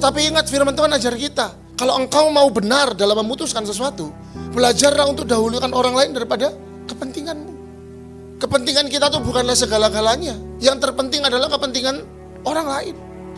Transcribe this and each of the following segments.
Tetapi ingat firman Tuhan ajar kita, kalau engkau mau benar dalam memutuskan sesuatu, belajarlah untuk dahulukan orang lain daripada kepentinganmu. Kepentingan kita tuh bukanlah segala-galanya. Yang terpenting adalah kepentingan orang lain.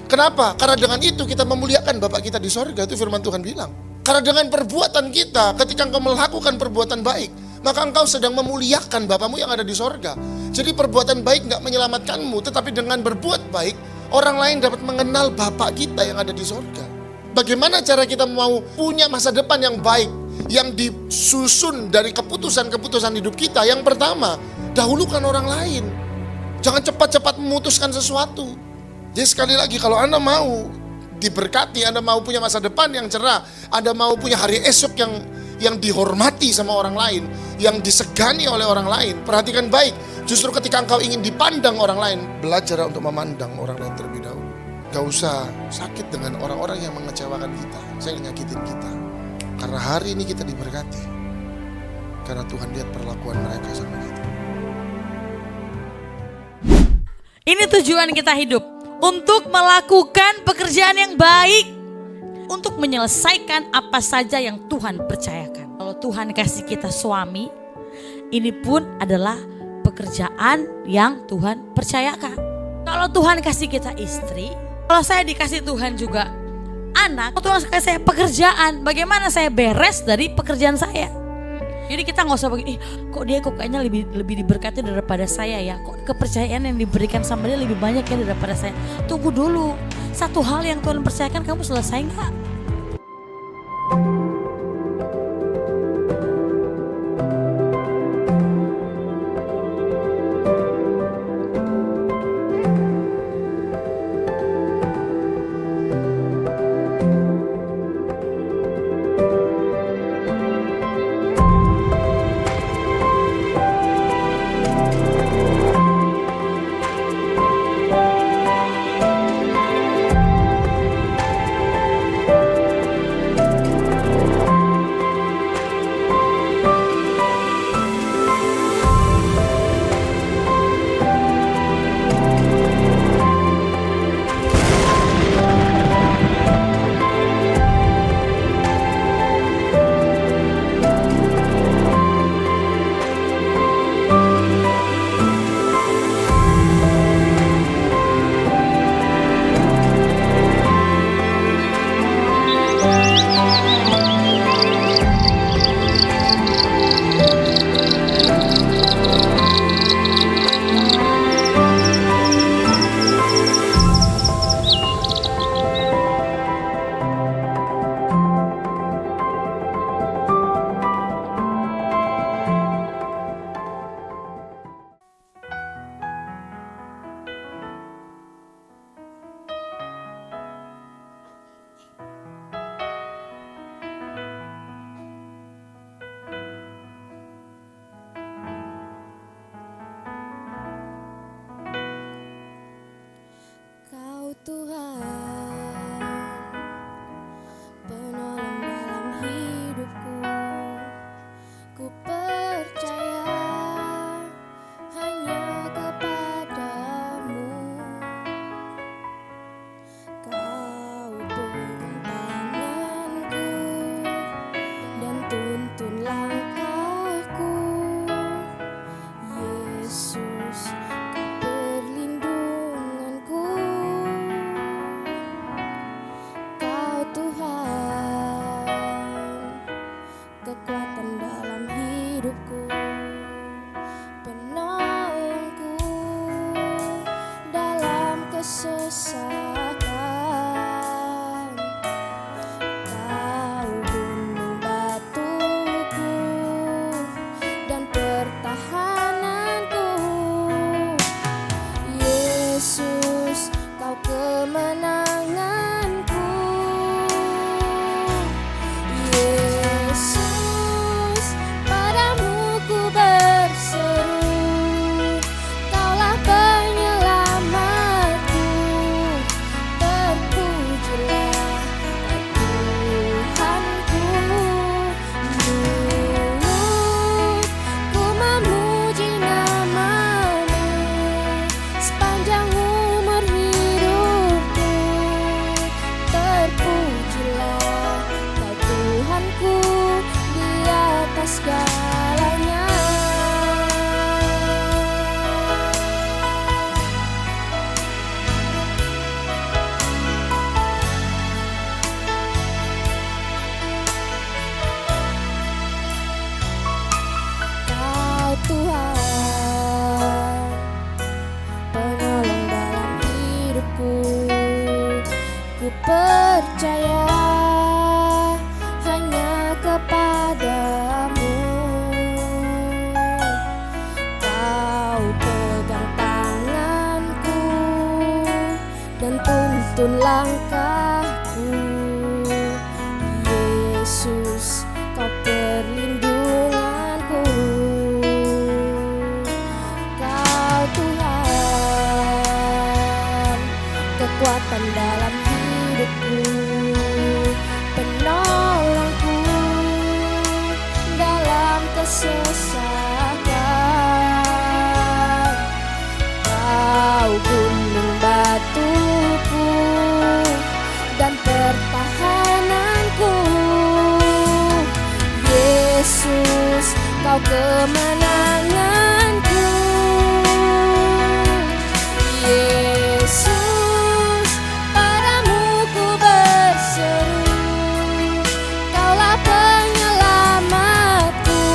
Kenapa? Karena dengan itu kita memuliakan Bapa kita di sorga, itu firman Tuhan bilang. Karena dengan perbuatan kita, ketika engkau melakukan perbuatan baik, maka engkau sedang memuliakan Bapamu yang ada di sorga. Jadi perbuatan baik gak menyelamatkanmu, tetapi dengan berbuat baik, orang lain dapat mengenal Bapa kita yang ada di sorga. Bagaimana cara kita mau punya masa depan yang baik, yang disusun dari keputusan-keputusan hidup kita? Yang pertama, dahulukan orang lain. Jangan cepat-cepat memutuskan sesuatu. Jadi sekali lagi, kalau Anda mau diberkati, Anda mau punya masa depan yang cerah, Anda mau punya hari esok yang dihormati sama orang lain, yang disegani oleh orang lain, perhatikan baik. Justru ketika engkau ingin dipandang orang lain, belajar untuk memandang orang lain terlebih dahulu. Gak usah sakit dengan orang-orang yang mengecewakan kita, yang nyakitin kita. Karena hari ini kita diberkati, karena Tuhan lihat perlakuan mereka sama kita. Ini tujuan kita hidup, untuk melakukan pekerjaan yang baik, untuk menyelesaikan apa saja yang Tuhan percayakan. Kalau Tuhan kasih kita suami, ini pun adalah pekerjaan yang Tuhan percayakan. Kalau Tuhan kasih kita istri, kalau saya dikasih Tuhan juga anak, Tuhan kasih saya pekerjaan, bagaimana saya beres dari pekerjaan saya. Jadi kita nggak usah begini, kok dia kayaknya lebih diberkati daripada saya ya, kok kepercayaan yang diberikan sama dia lebih banyak ya daripada saya. Tunggu dulu, satu hal yang Tuhan percayakan kamu selesai nggak? percaya hanya kepadamu. Kau pegang tanganku dan tuntun langkahku. Yesus, kau perlindunganku. Kau Tuhan, kekuatan dalam hidupku, penolongku dalam kesesakan. Kau gunung batuku dan pertahananku. Yesus, kau kemenanganku. Yesus, padamu ku berseru, Kaulah penyelamatku.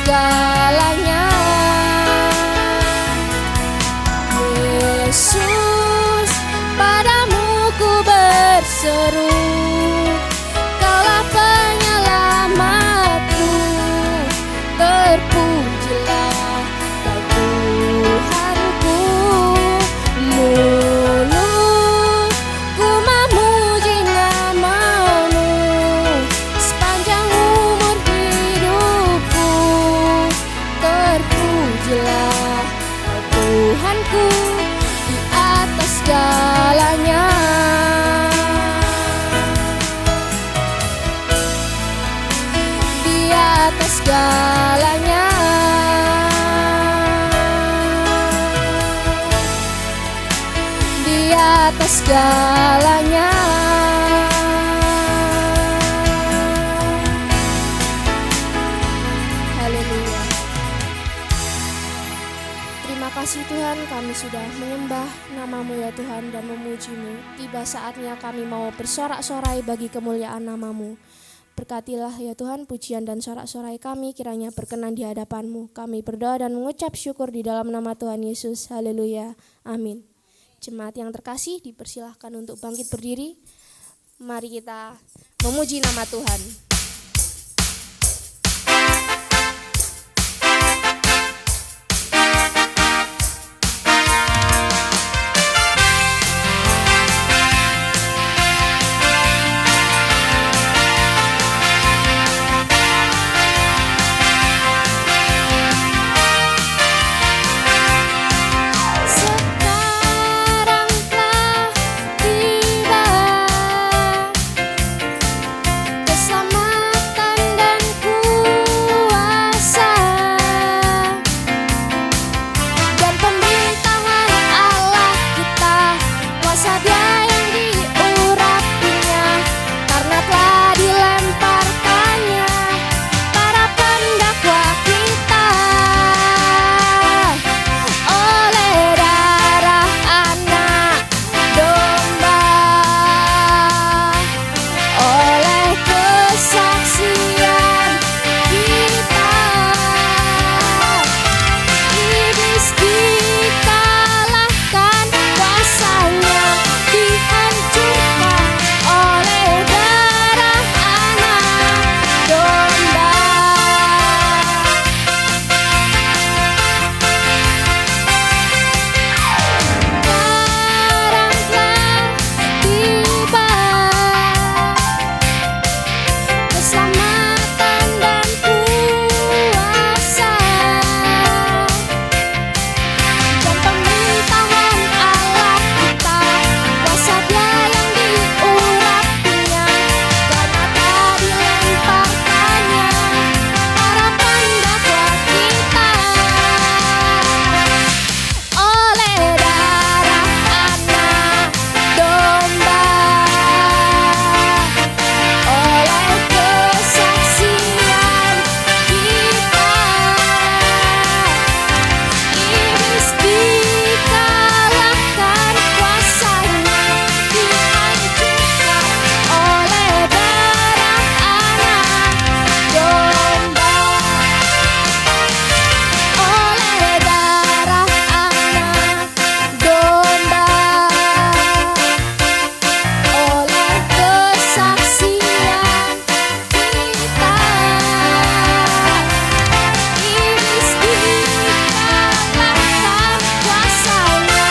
segalanya. Yesus, padamu ku berseru, Kaulah penyelamatku. Terpujilah Kau Tuhanku. Mulutku memuji nama-Mu sepanjang umur hidupku. Terpujilah Kau Tuhanku di atas segalanya. Di atas segalanya. Di atas segalanya. Haleluya. Terima kasih Tuhan, kami sudah menyembah nama-Mu ya Tuhan dan memuji-Mu. Tiba saatnya kami mau bersorak-sorai bagi kemuliaan nama-Mu. Berkatilah ya Tuhan pujian dan sorak-sorai kami kiranya berkenan di hadapan-Mu. Kami berdoa dan mengucap syukur di dalam nama Tuhan Yesus. Haleluya. Amin. Jemaat yang terkasih dipersilahkan untuk bangkit berdiri. Mari kita memuji nama Tuhan. Sekarang telah tiba keselamatan dan kuasa dan pemerintahan Allah kita, kuasa Dia yang diurapinya, karena telah dilemparkannya para pendakwa kita. Oleh darah anak domba, oleh kesaksian kita, iblis dikalahkan, kuasanya dihancurkan oleh darah anak domba. Sekarang telah tiba keselamatan dan kuasa dan pemerintahan Allah kita, kuasa Dia yang diurapinya, karena telah dilemparkannya para pendakwa kita. Oleh darah anak domba, oleh kesaksian kita, iblis dikalahkan, kuasanya dihancurkan oleh darah anak domba. Oleh darah anak domba, oleh kesaksian kita, iblis dikalahkan, kuasanya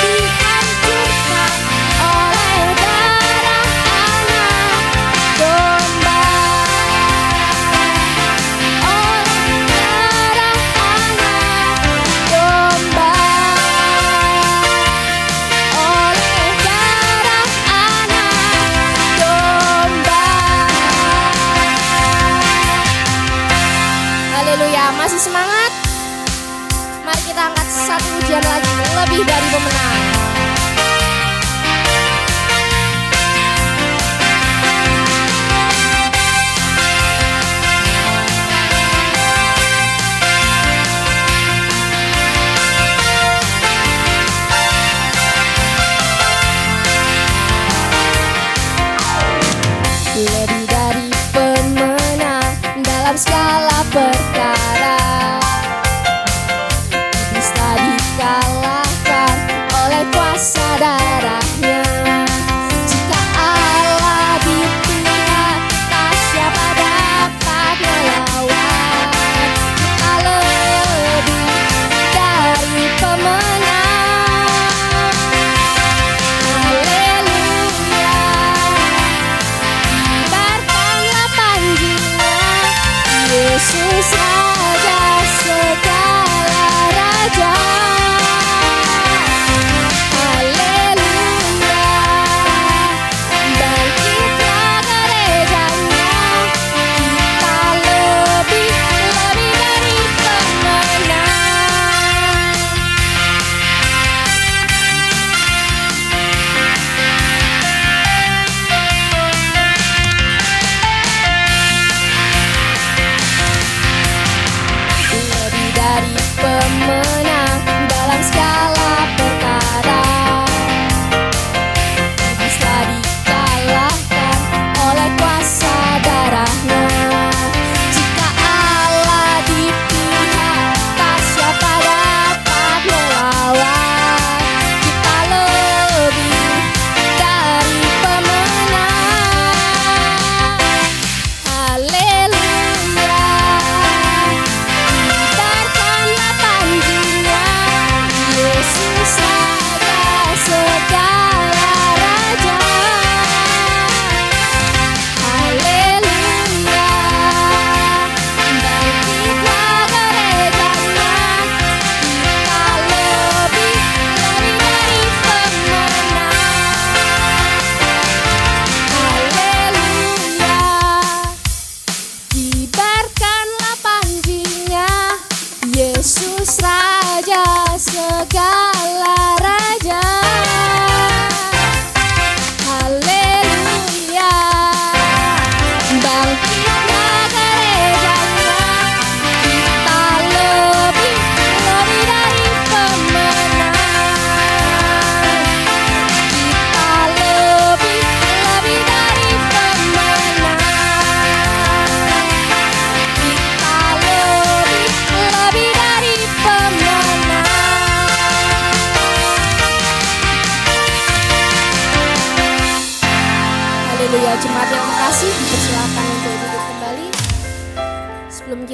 dihancurkan oleh darah anak domba. Oleh darah anak domba, oleh darah anak domba. Haleluya, masih semangat? Mari kita angkat satu pujian lagi, lebih dari pemenang. Lebih dari pemenang dalam segala perkara.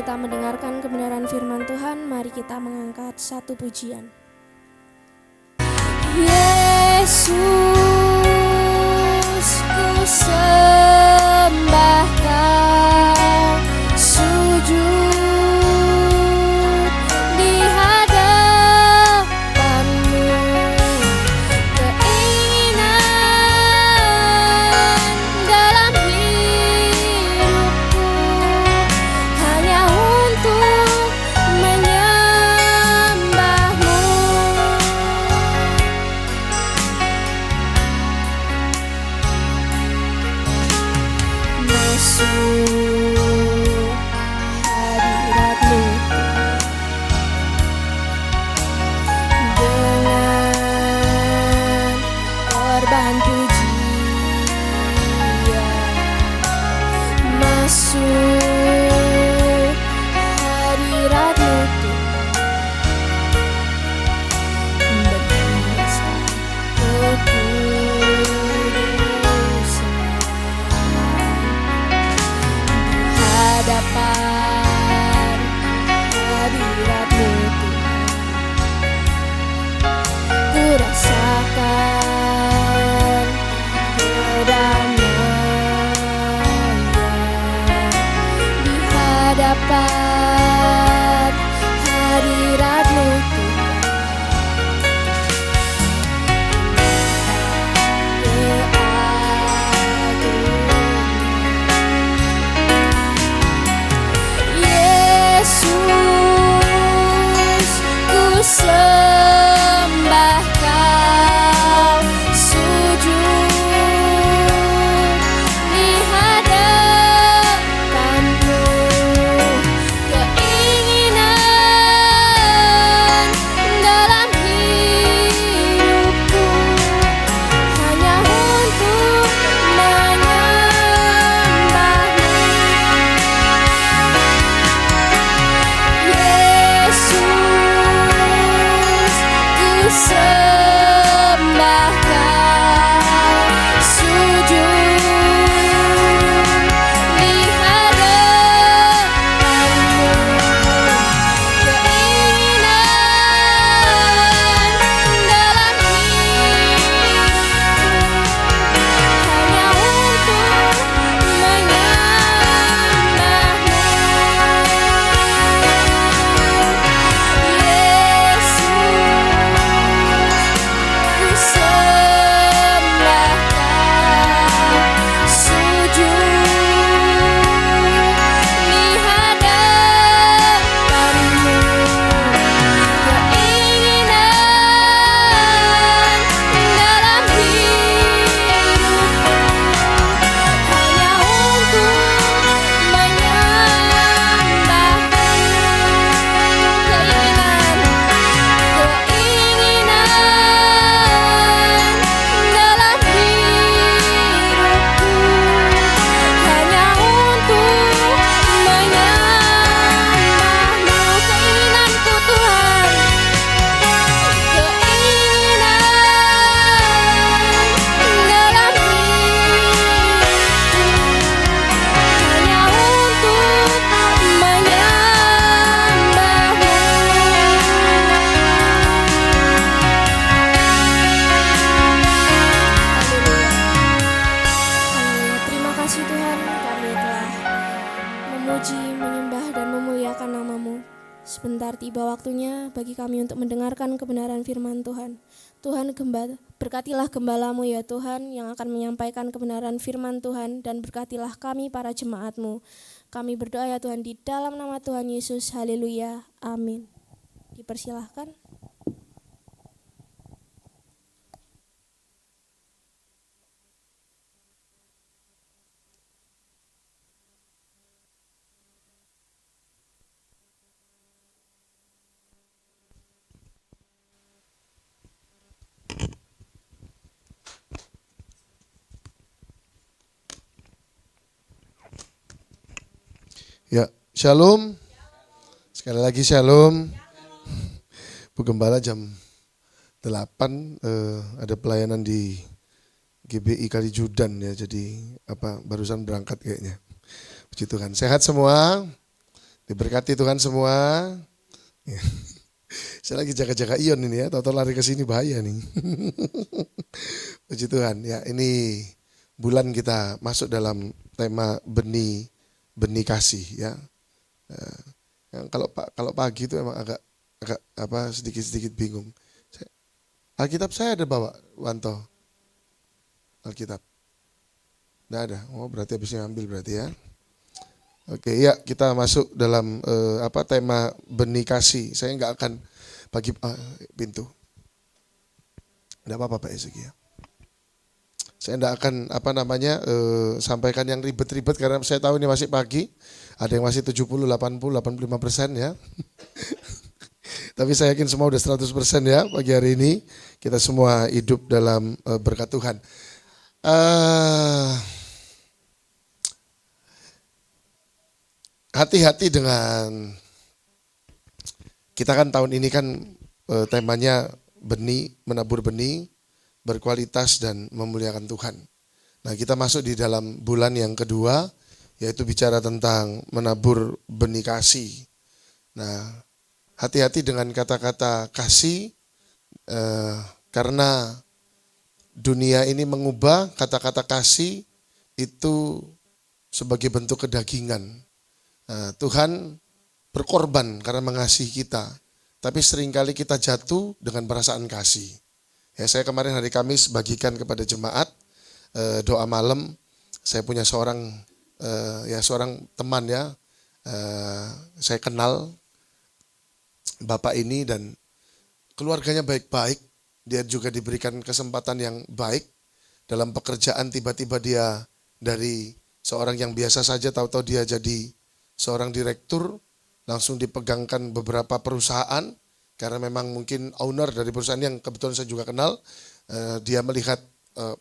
kita mendengarkan kebenaran firman Tuhan, mari kita mengangkat satu pujian. Yesus, ku sembah Kau, sujud di hadapan-Mu. Keinginan dalam hidupku hanya untuk menyembah-Mu. Masuk hadirat-Mu dengan korban pujian. Masuk hadirat-Mu berhiaskan kekudusan. Hadapan hadirat-Mu ku rasakan kedamaian. Di hadapan hadirat-Mu Yesus, ku sembah Kau, sujud di hadapan-Mu. Keinginan dalam hidupku hanya untuk menyembah-Mu. Yesus, ku sembah Kau, sujud di hadapan-Mu. Keinginan dalam hidupku hanya untuk menyembah-Mu. Terima kasih Tuhan, kami telah memuji, menyembah, dan memuliakan nama-Mu. Sebentar tiba waktunya bagi kami untuk mendengarkan kebenaran firman Tuhan. Tuhan, berkatilah gembala-Mu ya Tuhan yang akan menyampaikan kebenaran firman Tuhan, dan berkatilah kami para jemaat-Mu. Kami berdoa ya Tuhan di dalam nama Tuhan Yesus. Haleluya. Amin. Dipersilahkan. Ya, shalom. Sekali lagi shalom. Bu Gembala jam 8 ada pelayanan di GBI Kalijudan ya. Jadi barusan berangkat kayaknya. Puji Tuhan. Sehat semua? Diberkati Tuhan semua. Saya lagi jaga-jaga Ion ini ya, tahu-tahu lari ke sini bahaya nih. Puji Tuhan ya, ini bulan kita masuk dalam tema benih kasih ya. Yang kalau pagi itu emang agak sedikit bingung. Alkitab saya ada bawa, Wanto. Alkitab. Nggak ada. Oh, berarti habisnya ambil berarti ya. Oke, ya kita masuk dalam tema benih kasih. Saya nggak akan bagi pintu. Nggak apa-apa Pak Ezeki ya. Saya nggak akan sampaikan yang ribet-ribet karena saya tahu ini masih pagi. Ada yang masih 70, 80, 85% ya. Tapi saya yakin semua udah 100% ya pagi hari ini. Kita semua hidup dalam berkat Tuhan. Hati-hati dengan, kita kan tahun ini kan temanya menabur benih, berkualitas dan memuliakan Tuhan. Nah kita masuk di dalam bulan yang kedua, yaitu bicara tentang menabur benih kasih. Nah hati-hati dengan kata-kata kasih, karena dunia ini mengubah kata-kata kasih itu sebagai bentuk kedagingan. Tuhan berkorban karena mengasihi kita, tapi seringkali kita jatuh dengan perasaan kasih. Ya, saya kemarin hari Kamis bagikan kepada jemaat doa malam. Saya punya seorang teman ya, saya kenal bapak ini dan keluarganya baik-baik. Dia juga diberikan kesempatan yang baik dalam pekerjaan. Tiba-tiba dia dari seorang yang biasa saja, tahu-tahu dia jadi seorang direktur, langsung dipegangkan beberapa perusahaan, karena memang mungkin owner dari perusahaan yang kebetulan saya juga kenal, dia melihat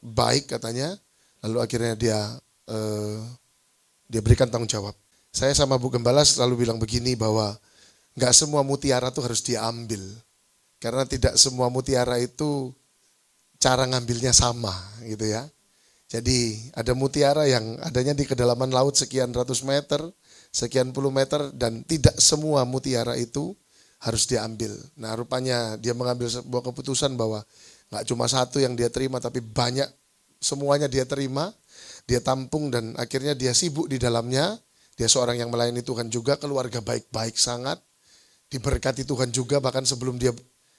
baik katanya, lalu akhirnya dia berikan tanggung jawab. Saya sama Bu Gembala selalu bilang begini, bahwa nggak semua mutiara itu harus diambil, karena tidak semua mutiara itu cara ngambilnya sama gitu ya. Jadi ada mutiara yang adanya di kedalaman laut sekian ratus meter, sekian puluh meter, dan tidak semua mutiara itu harus diambil. Nah rupanya dia mengambil sebuah keputusan bahwa gak cuma satu yang dia terima, tapi banyak, semuanya dia terima, dia tampung, dan akhirnya dia sibuk di dalamnya. Dia seorang yang melayani Tuhan juga, keluarga baik-baik sangat, diberkati Tuhan juga, bahkan sebelum dia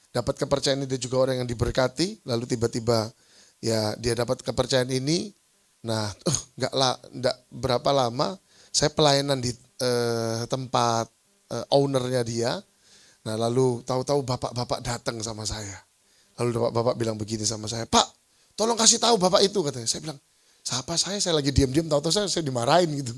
dapat kepercayaan ini dia juga orang yang diberkati, lalu tiba-tiba ya dia dapat kepercayaan ini. Nah gak berapa lama saya pelayanan di tempat ownernya dia. Nah lalu tahu-tahu bapak-bapak datang sama saya. Lalu bapak bilang begini sama saya, Pak tolong kasih tahu bapak itu, katanya. Saya bilang, siapa saya lagi diam-diam, tahu-tahu saya dimarahin gitu.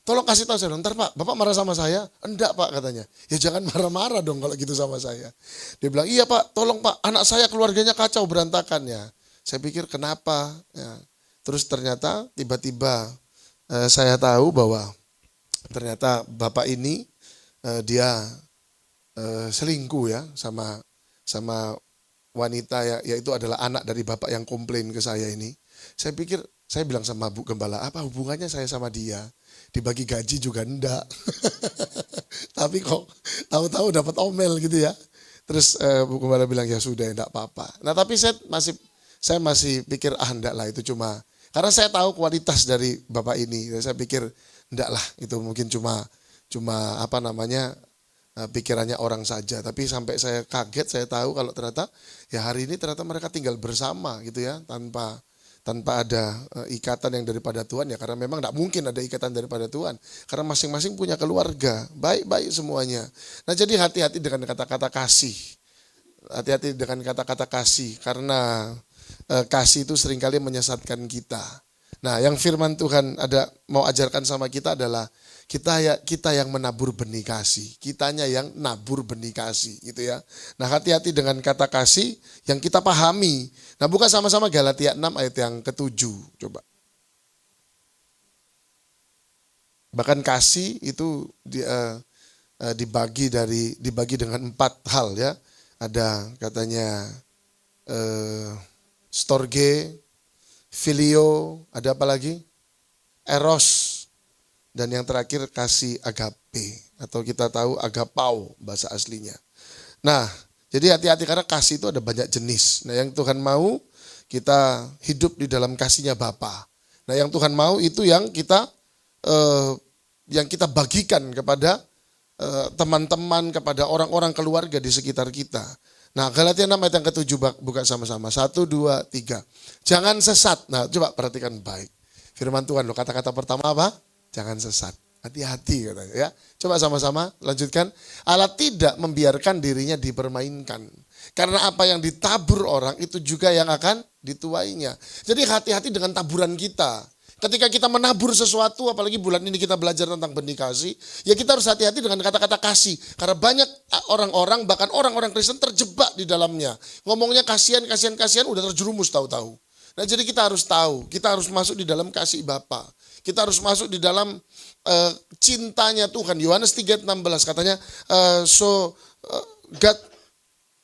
Tolong kasih tahu. Saya bilang, ntar Pak, Bapak marah sama saya? Enggak Pak, katanya. Ya jangan marah-marah dong kalau gitu sama saya. Dia bilang, iya Pak, tolong Pak, anak saya keluarganya kacau berantakan ya. Saya pikir kenapa? Ya. Terus ternyata tiba-tiba saya tahu bahwa ternyata bapak ini dia selingkuh ya sama wanita ya, yaitu adalah anak dari bapak yang komplain ke saya ini. Saya pikir, saya bilang sama Bu Gembala, apa hubungannya saya sama dia? Dibagi gaji juga enggak. Tapi kok tahu-tahu dapat omel gitu ya. Terus Bu Gembala bilang, ya sudah enggak apa-apa. Nah tapi saya masih pikir, enggak lah, itu cuma, karena saya tahu kualitas dari bapak ini. Saya pikir enggak lah, itu mungkin cuma pikirannya orang saja. Tapi sampai saya kaget, saya tahu kalau ternyata ya hari ini ternyata mereka tinggal bersama gitu ya, tanpa ada ikatan yang daripada Tuhan ya, karena memang tidak mungkin ada ikatan daripada Tuhan, karena masing-masing punya keluarga, baik-baik semuanya. Nah jadi hati-hati dengan kata-kata kasih, hati-hati dengan kata-kata kasih, karena kasih itu seringkali menyesatkan kita. Nah yang firman Tuhan mau ajarkan sama kita adalah kita yang menabur benih kasih, kitanya yang nabur benih kasih gitu ya. Nah hati-hati dengan kata kasih yang kita pahami. Nah buka sama-sama Galatia 6 ayat yang ke-7 coba. Bahkan kasih itu dibagi dengan 4 hal ya. Ada katanya storge, filio, ada apa lagi? Eros. Dan yang terakhir kasih agape. atau kita tahu agapau bahasa aslinya. Nah, jadi hati-hati karena kasih itu ada banyak jenis. Nah, yang Tuhan mau kita hidup di dalam kasihnya Bapa. Nah, yang Tuhan mau itu yang kita bagikan kepada teman-teman, kepada orang-orang keluarga di sekitar kita. Nah, Galatia 6 ayat yang ke-7 buka sama-sama. 1, 2, 3. Jangan sesat. Nah, coba perhatikan baik. Firman Tuhan loh, kata-kata pertama apa? Jangan sesat. Hati-hati katanya ya. Coba sama-sama lanjutkan. Allah tidak membiarkan dirinya dipermainkan. Karena apa yang ditabur orang itu juga yang akan dituainya. Jadi hati-hati dengan taburan kita. Ketika kita menabur sesuatu, apalagi bulan ini kita belajar tentang benih kasih, ya kita harus hati-hati dengan kata-kata kasih. Karena banyak orang-orang, bahkan orang-orang Kristen terjebak di dalamnya. Ngomongnya kasihan, udah terjerumus tahu-tahu. Nah, jadi kita harus tahu, kita harus masuk di dalam kasih Bapa. Kita harus masuk di dalam cintanya Tuhan. Yohanes 3:16 katanya, God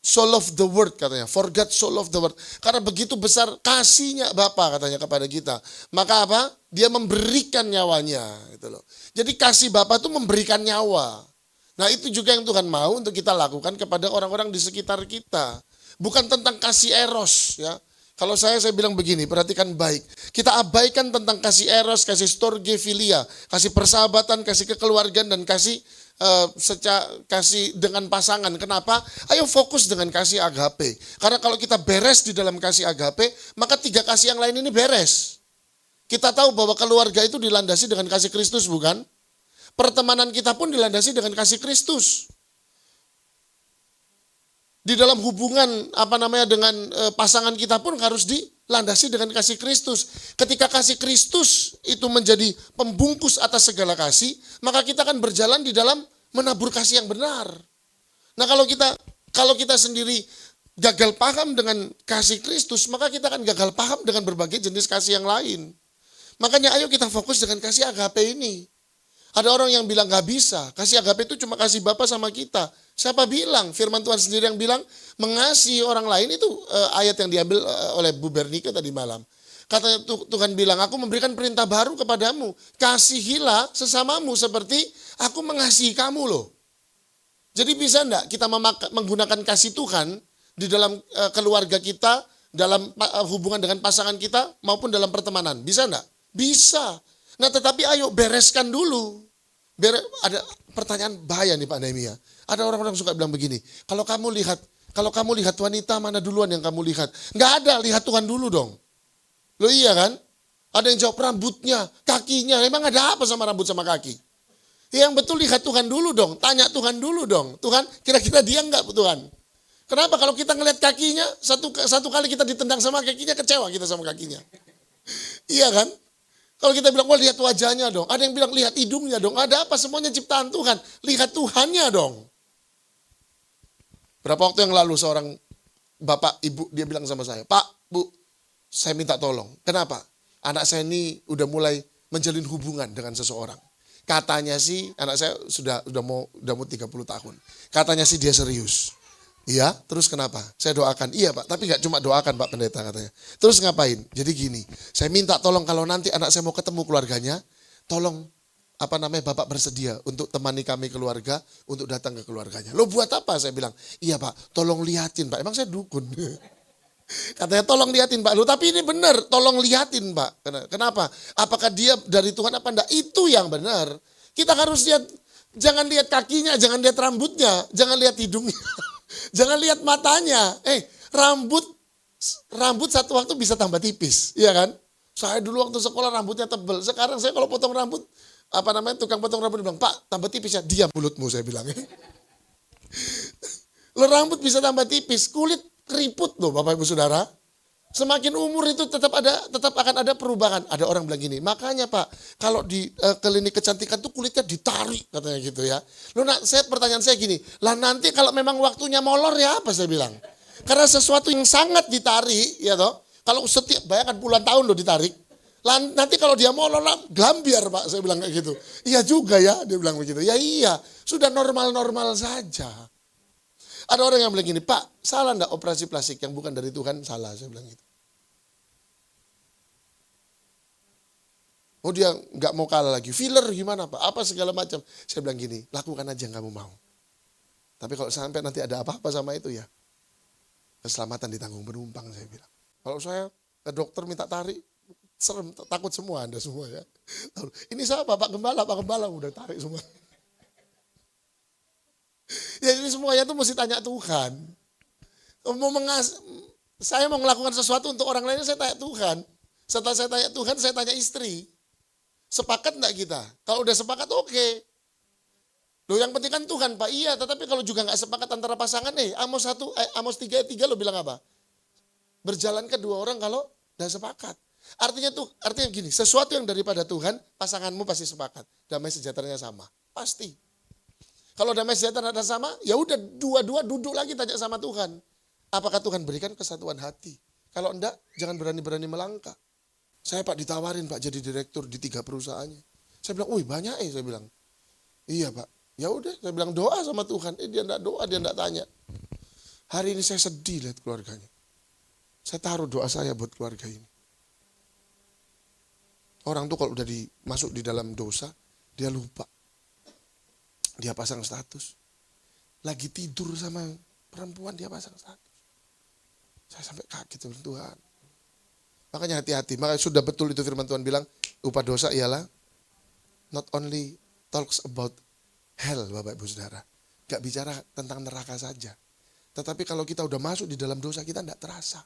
so love the world katanya. For God so love the world. Karena begitu besar kasihnya Bapa katanya kepada kita. Maka apa? Dia memberikan nyawanya gitu loh. Jadi kasih Bapa itu memberikan nyawa. Nah, itu juga yang Tuhan mau untuk kita lakukan kepada orang-orang di sekitar kita. Bukan tentang kasih eros ya. Kalau saya bilang begini, perhatikan baik. Kita abaikan tentang kasih eros, kasih storge filia, kasih persahabatan, kasih kekeluargaan dan kasih kasih dengan pasangan. Kenapa? Ayo fokus dengan kasih agape. Karena kalau kita beres di dalam kasih agape, maka 3 kasih yang lain ini beres. Kita tahu bahwa keluarga itu dilandasi dengan kasih Kristus, bukan? Pertemanan kita pun dilandasi dengan kasih Kristus. Di dalam hubungan dengan pasangan kita pun harus dilandasi dengan kasih Kristus. Ketika kasih Kristus itu menjadi pembungkus atas segala kasih, maka kita akan berjalan di dalam menabur kasih yang benar. Nah, kalau kita sendiri gagal paham dengan kasih Kristus, maka kita akan gagal paham dengan berbagai jenis kasih yang lain. Makanya ayo kita fokus dengan kasih agape ini. Ada orang yang bilang gak bisa, kasih agape itu cuma kasih Bapa sama kita. Siapa bilang? Firman Tuhan sendiri yang bilang mengasihi orang lain itu ayat yang diambil oleh Bu Bernika tadi malam. Kata Tuhan bilang, aku memberikan perintah baru kepadamu. Kasihilah sesamamu seperti aku mengasihi kamu loh. Jadi bisa enggak kita menggunakan kasih Tuhan di dalam keluarga kita, dalam hubungan dengan pasangan kita maupun dalam pertemanan? Bisa enggak? Bisa. Nah, tetapi ayo bereskan dulu. Ada pertanyaan bahaya nih Pak Nehemia. Ada orang-orang suka bilang begini, kalau kamu lihat wanita mana duluan yang kamu lihat? Enggak ada, lihat Tuhan dulu dong. Loh iya kan? Ada yang jawab rambutnya, kakinya. Emang ada apa sama rambut sama kaki? Yang betul lihat Tuhan dulu dong, tanya Tuhan dulu dong. Tuhan, kira-kira dia enggak Tuhan? Kenapa kalau kita ngelihat kakinya, satu kali kita ditendang sama kakinya, kecewa kita sama kakinya. Iya kan? Kalau kita bilang, wah lihat wajahnya dong. Ada yang bilang, lihat hidungnya dong. Ada apa? Semuanya ciptaan Tuhan. Lihat Tuhannya dong. Berapa waktu yang lalu seorang bapak, ibu, dia bilang sama saya, Pak, Bu, saya minta tolong. Kenapa? Anak saya ini udah mulai menjalin hubungan dengan seseorang. Katanya sih, anak saya udah mau 30 tahun. Katanya sih dia serius. Iya, terus kenapa? Saya doakan, iya Pak, tapi gak cuma doakan Pak Pendeta katanya. Terus ngapain? Jadi gini, saya minta tolong kalau nanti anak saya mau ketemu keluarganya, tolong Bapak bersedia untuk temani kami keluarga, untuk datang ke keluarganya. Lo buat apa? Saya bilang, iya Pak, tolong liatin Pak. Emang saya dukun. Katanya tolong liatin Pak. Lo tapi ini benar, tolong liatin Pak. Kenapa? Apakah dia dari Tuhan apa enggak? Itu yang benar. Kita harus lihat, jangan lihat kakinya, jangan lihat rambutnya, jangan lihat hidungnya. Jangan lihat matanya. Rambut satu waktu bisa tambah tipis, iya kan? Saya dulu waktu sekolah rambutnya tebal. Sekarang saya kalau potong rambut, tukang potong rambut bilang, Pak, tambah tipis ya. Diam mulutmu, saya bilang. Lo rambut bisa tambah tipis, kulit keriput loh Bapak Ibu Saudara. Semakin umur itu tetap akan ada perubahan. Ada orang bilang gini, makanya Pak, kalau di klinik kecantikan tuh kulitnya ditarik katanya gitu ya. Pertanyaan saya gini, lah nanti kalau memang waktunya molor ya apa saya bilang? Karena sesuatu yang sangat ditarik, ya toh. Kalau bayangkan puluhan tahun loh ditarik. Lah nanti kalau dia molor lah, gambiar Pak, saya bilang kayak gitu. Iya juga ya, dia bilang begitu. Ya iya, sudah normal-normal saja. Ada orang yang bilang gini, Pak, salah enggak operasi plastik yang bukan dari Tuhan? Salah, saya bilang gitu. Oh dia nggak mau kalah lagi. Filler gimana Pak? Apa segala macam. Saya bilang gini, lakukan aja yang kamu mau. Tapi kalau sampai nanti ada apa-apa sama itu ya, keselamatan ditanggung penumpang saya bilang. Kalau saya ke dokter minta tarik, serem, takut semua Anda semua ya. Ini saya Pak Gembala udah tarik semua. Ya ini semuanya tuh mesti tanya Tuhan. Saya mau melakukan sesuatu untuk orang lain, saya tanya Tuhan. Setelah saya tanya Tuhan, saya tanya istri. Sepakat enggak kita? Kalau udah sepakat oke. Loh yang penting kan Tuhan Pak, iya. Tetapi kalau juga enggak sepakat antara pasangan, Amos 3 ayat 3 lo bilang apa? Berjalan ke dua orang kalau udah sepakat. Artinya gini, sesuatu yang daripada Tuhan, pasanganmu pasti sepakat. Damai sejahteranya sama, pasti. Kalau damai sejahtera ada sama, ya udah dua-dua duduk lagi tanya sama Tuhan. Apakah Tuhan berikan kesatuan hati? Kalau enggak, jangan berani-berani melangkah. Saya Pak ditawarin Pak jadi direktur di 3 perusahaannya. Saya bilang, wih banyak saya bilang. Iya Pak, ya udah saya bilang doa sama Tuhan. Dia enggak doa, dia enggak tanya. Hari ini saya sedih lihat keluarganya. Saya taruh doa saya buat keluarga ini. Orang tuh kalau udah masuk di dalam dosa, dia lupa. Dia pasang status. Lagi tidur sama perempuan dia pasang status. Saya sampai kaget sama Tuhan. Makanya hati-hati. Makanya sudah betul itu firman Tuhan bilang, upah dosa ialah not only talks about hell Bapak Ibu Saudara. Gak bicara tentang neraka saja. Tetapi kalau kita udah masuk di dalam dosa kita tidak terasa.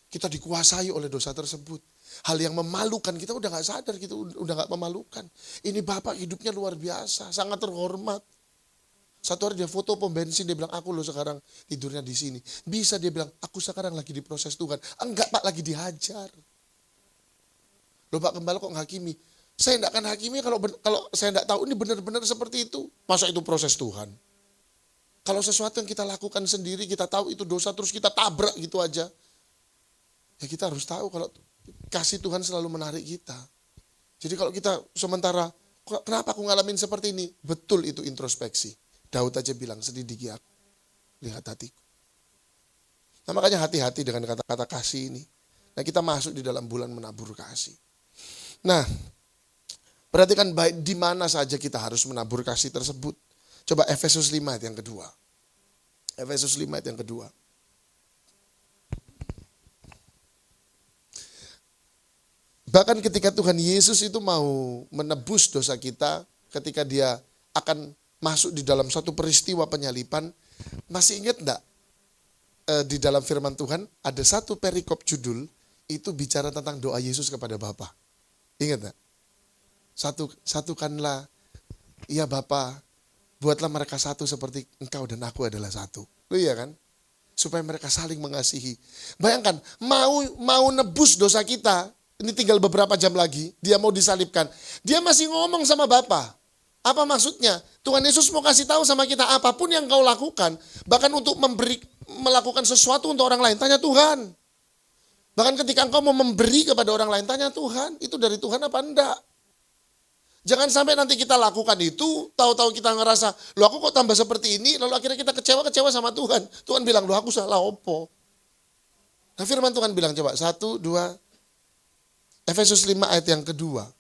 Kita dikuasai oleh dosa tersebut. Hal yang memalukan kita udah gak sadar, kita udah gak memalukan. Ini Bapak hidupnya luar biasa, sangat terhormat. Satu hari dia foto pom bensin, dia bilang aku loh sekarang tidurnya di sini. Bisa dia bilang aku sekarang lagi diproses Tuhan. Enggak Pak, lagi dihajar. Loh Pak Gembala kok menghakimi? Saya tidak akan hakimi kalau saya tidak tahu ini benar-benar seperti itu. Masa itu proses Tuhan? Kalau sesuatu yang kita lakukan sendiri, kita tahu itu dosa terus kita tabrak gitu aja. Ya kita harus tahu kalau kasih Tuhan selalu menarik kita. Jadi kalau kita sementara, kenapa aku ngalamin seperti ini? Betul itu introspeksi. Daud aja bilang, selidiki aku, lihat hatiku. Nah makanya hati-hati dengan kata-kata kasih ini. Nah kita masuk di dalam bulan menabur kasih. Nah, perhatikan baik di mana saja kita harus menabur kasih tersebut. Coba Efesus 5 ayat yang kedua. Efesus 5 ayat yang kedua. Bahkan ketika Tuhan Yesus itu mau menebus dosa kita, ketika dia akan masuk di dalam satu peristiwa penyalipan, masih ingat enggak di dalam firman Tuhan ada satu perikop judul itu bicara tentang doa Yesus kepada Bapa. Ingat enggak? Satukanlah, ya Bapa, buatlah mereka satu seperti Engkau dan aku adalah satu. Loh iya kan? Supaya mereka saling mengasihi. Bayangkan, mau nebus dosa kita, ini tinggal beberapa jam lagi, dia mau disalibkan. Dia masih ngomong sama Bapa. Apa maksudnya? Tuhan Yesus mau kasih tahu sama kita, apapun yang kau lakukan, bahkan untuk melakukan sesuatu untuk orang lain, tanya Tuhan. Bahkan ketika engkau mau memberi kepada orang lain, tanya Tuhan, itu dari Tuhan apa enggak? Jangan sampai nanti kita lakukan itu, tahu-tahu kita ngerasa, loh aku kok tambah seperti ini, lalu akhirnya kita kecewa sama Tuhan. Tuhan bilang, loh aku salah opo. Nah firman Tuhan bilang, coba 1, 2, Efesus 5 ayat yang kedua.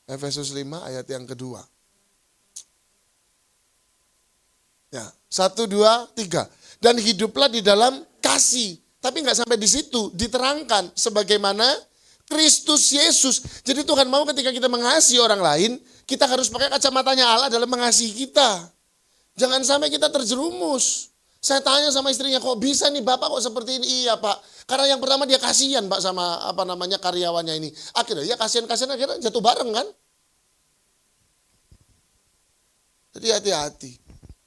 Efesus 5 ayat yang kedua. Ya, 1, 2, 3. Dan hiduplah di dalam kasih. Tapi nggak sampai di situ, diterangkan sebagaimana Kristus Yesus. Jadi Tuhan mau ketika kita mengasihi orang lain, kita harus pakai kacamatanya Allah dalam mengasihi kita. Jangan sampai kita terjerumus. Saya tanya sama istrinya, kok bisa nih Bapak kok seperti ini? Iya Pak, karena yang pertama dia kasihan Pak sama karyawannya ini. Akhirnya ya kasihan akhirnya jatuh bareng kan. Jadi hati-hati.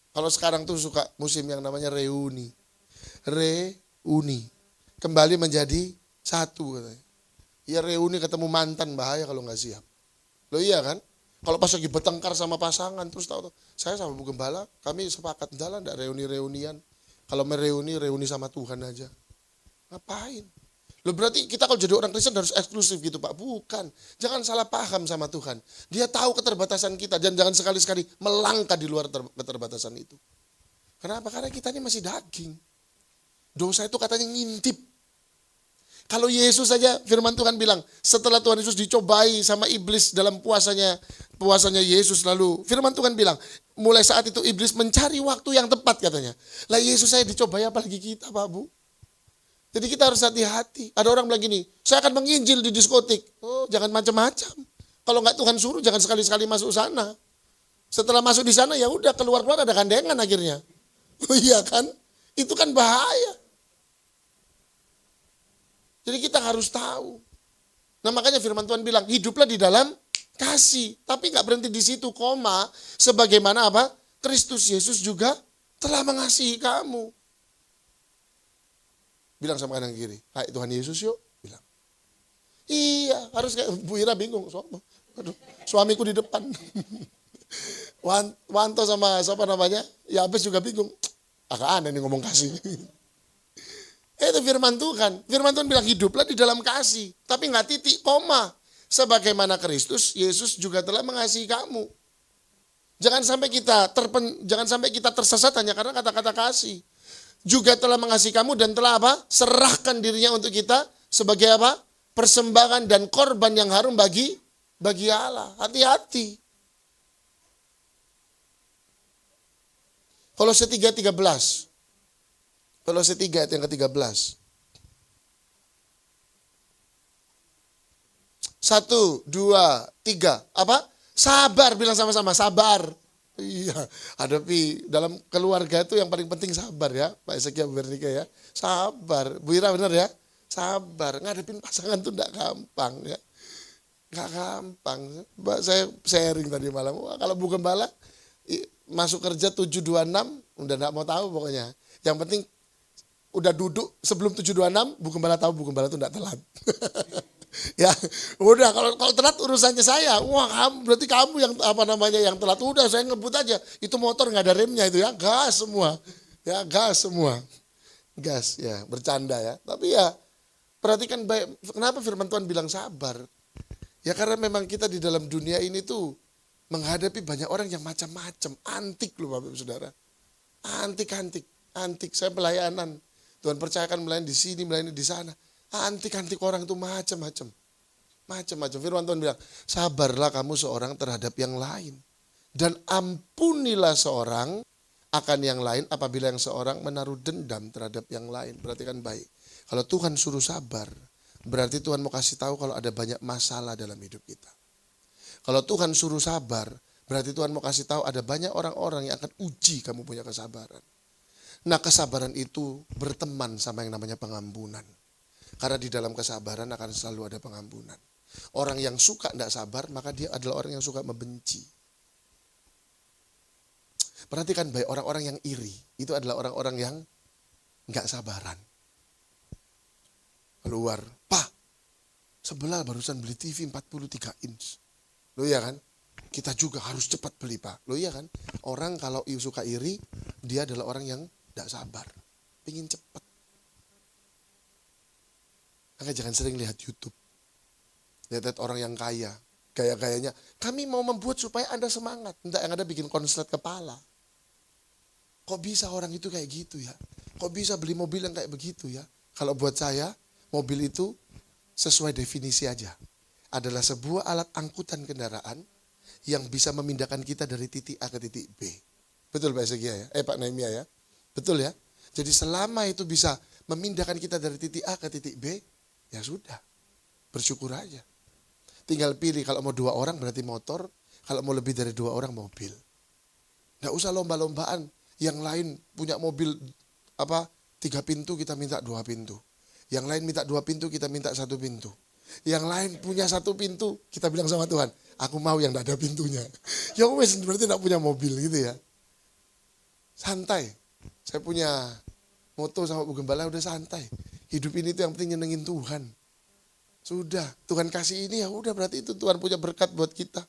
Kalau sekarang tuh suka musim yang namanya reuni. Kembali menjadi satu katanya. Ya reuni ketemu mantan bahaya kalau nggak siap. Loh iya kan? Kalau pas lagi bertengkar sama pasangan terus tahu saya sama Bu Gembala kami sepakat jalan enggak reuni-reunian. Kalau reuni sama Tuhan aja. Ngapain? Loh berarti kita kalau jadi orang Kristen harus eksklusif gitu Pak? Bukan. Jangan salah paham sama Tuhan. Dia tahu keterbatasan kita dan jangan sekali-sekali melangkah di luar keterbatasan itu. Kenapa? Karena kita ini masih daging. Dosa itu katanya ngintip. Kalau Yesus saja firman Tuhan bilang setelah Tuhan Yesus dicobai sama iblis dalam puasanya Yesus, lalu firman Tuhan bilang mulai saat itu iblis mencari waktu yang tepat katanya. Lah Yesus saya dicobai apalagi kita Pak Bu. Jadi kita harus hati-hati. Ada orang bilang gini, saya akan menginjil di diskotik. Oh jangan macam-macam. Kalau nggak Tuhan suruh jangan sekali-sekali masuk sana. Setelah masuk di sana ya udah keluar-keluar ada gandengan akhirnya. Oh iya kan? Itu kan bahaya. Jadi kita harus tahu. Nah makanya firman Tuhan bilang, hiduplah di dalam kasih. Tapi gak berhenti di situ, koma. Sebagaimana apa? Kristus Yesus juga telah mengasihi kamu. Bilang sama kanan kiri, hai Tuhan Yesus yuk. Bilang. Iya, harus kayak Bu Ira bingung. Aduh, suamiku di depan. Wanto sama siapa namanya? Yabes juga bingung. Agak aneh nih ngomong kasih. Itu firman Tuhan. Firman Tuhan bilang hiduplah di dalam kasih. Tapi nggak titik, koma. Sebagaimana Kristus, Yesus juga telah mengasihi kamu. Jangan sampai kita tersesat hanya karena kata-kata kasih. Juga telah mengasihi kamu dan telah apa? Serahkan dirinya untuk kita sebagai apa? Persembahan dan korban yang harum bagi Allah. Hati-hati. Kolose 3:13. Kolose 3 ayat yang ke-13. 1, 2, 3. Apa? Sabar, bilang sama-sama, sabar. Iya, hadapi dalam keluarga itu yang paling penting sabar ya. Pak Ezekiel, Bu Bernika ya. Sabar. Bu Ira benar ya? Sabar. Ngadepin pasangan itu enggak gampang ya. Enggak gampang. Mbak saya sharing tadi malam. Wah, kalau Bu Gembala masuk kerja 7.26, udah enggak mau tahu pokoknya. Yang penting udah duduk sebelum 7.26, Bu Gembala tahu Bu Gembala itu enggak telat. Ya, udah kalau telat urusannya saya. Wah, berarti kamu yang yang telat. Udah saya ngebut aja. Itu motor nggak ada remnya itu ya, gas semua. Ya, gas semua. Gas ya, bercanda ya. Tapi ya perhatikan baik, kenapa firman Tuhan bilang sabar? Ya karena memang kita di dalam dunia ini tuh menghadapi banyak orang yang macam-macam, antik loh Bapak Ibu Saudara. Antik. Saya pelayanan. Tuhan percayakan melayani di sini, melayani di sana. Antik-antik orang itu macam-macam. Firman Tuhan bilang, sabarlah kamu seorang terhadap yang lain. Dan ampunilah seorang akan yang lain apabila yang seorang menaruh dendam terhadap yang lain. Perhatikan baik. Kalau Tuhan suruh sabar, berarti Tuhan mau kasih tahu kalau ada banyak masalah dalam hidup kita. Kalau Tuhan suruh sabar, berarti Tuhan mau kasih tahu ada banyak orang-orang yang akan uji kamu punya kesabaran. Nah, kesabaran itu berteman sama yang namanya pengampunan. Karena di dalam kesabaran akan selalu ada pengampunan. Orang yang suka tidak sabar, maka dia adalah orang yang suka membenci. Perhatikan baik, orang-orang yang iri, itu adalah orang-orang yang nggak sabaran. Keluar, Pak, sebelah barusan beli TV 43 inch. Loh iya kan? Kita juga harus cepat beli Pak. Loh iya kan? Orang kalau suka iri, dia adalah orang yang nggak sabar. Pengen cepat. Maka jangan sering lihat YouTube. Lihat orang yang kaya. Gaya-gayanya, kami mau membuat supaya Anda semangat. Entah yang ada bikin konslet kepala. Kok bisa orang itu kayak gitu ya? Kok bisa beli mobil yang kayak begitu ya? Kalau buat saya, mobil itu sesuai definisi aja. Adalah sebuah alat angkutan kendaraan yang bisa memindahkan kita dari titik A ke titik B. Betul Pak Ezekiel ya? Pak Nehemia ya? Betul ya? Jadi selama itu bisa memindahkan kita dari titik A ke titik B, ya sudah, bersyukur aja. Tinggal pilih, kalau mau 2 orang berarti motor, kalau mau lebih dari 2 orang mobil. Nggak usah lomba-lombaan, yang lain punya mobil 3 pintu kita minta 2 pintu. Yang lain minta 2 pintu kita minta 1 pintu. Yang lain punya 1 pintu, kita bilang sama Tuhan, aku mau yang nggak ada pintunya. Ya wes berarti nggak punya mobil gitu ya. Santai, saya punya moto sama Bu Gembala udah santai. Hidup ini tuh yang penting nyenengin Tuhan. Sudah, Tuhan kasih ini ya udah berarti itu Tuhan punya berkat buat kita.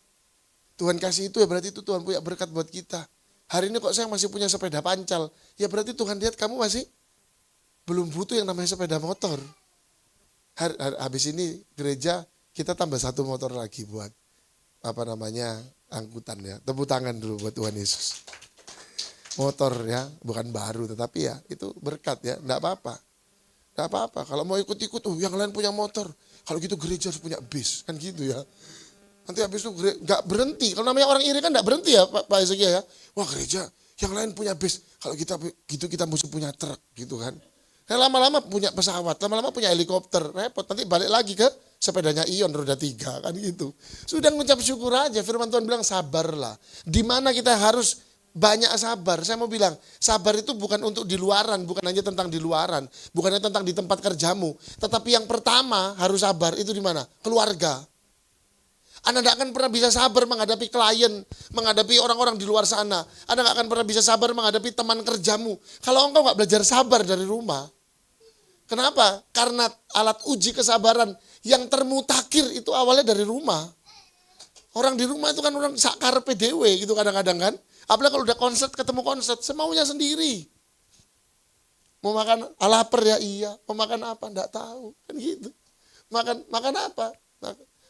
Tuhan kasih itu ya berarti itu Tuhan punya berkat buat kita. Hari ini kok saya masih punya sepeda pancal, ya berarti Tuhan lihat kamu masih belum butuh yang namanya sepeda motor. Habis ini gereja kita tambah 1 motor lagi buat angkutan ya. Tepuk tangan dulu buat Tuhan Yesus. Motor ya, bukan baru tetapi ya itu berkat ya, enggak apa-apa. Gak apa-apa, kalau mau ikut-ikut, yang lain punya motor. Kalau gitu gereja harus punya bis, kan gitu ya. Nanti habis itu gak berhenti. Kalau namanya orang iri kan gak berhenti ya Pak Ezekiel ya. Wah gereja, yang lain punya bis. Kalau kita gitu kita mesti punya truk gitu kan. Lama-lama punya pesawat, lama-lama punya helikopter. Repot, nanti balik lagi ke sepedanya Ion roda 3 kan gitu. Sudah ngucap syukur aja, firman Tuhan bilang sabarlah. Di mana kita harus banyak sabar. Saya mau bilang, sabar itu bukan untuk di luaran, bukan hanya tentang di luaran, bukan hanya tentang di tempat kerjamu. Tetapi yang pertama harus sabar itu di mana? Keluarga. Anda tidak akan pernah bisa sabar menghadapi klien, menghadapi orang-orang di luar sana. Anda tidak akan pernah bisa sabar menghadapi teman kerjamu. Kalau engkau nggak belajar sabar dari rumah. Kenapa? Karena alat uji kesabaran yang termutakhir itu awalnya dari rumah. Orang di rumah itu kan orang sakar PDW gitu kadang-kadang kan. Apalagi kalau udah konset ketemu konset, semaunya sendiri. Mau makan lapar ya iya, mau makan apa enggak tahu, kan gitu. Makan apa?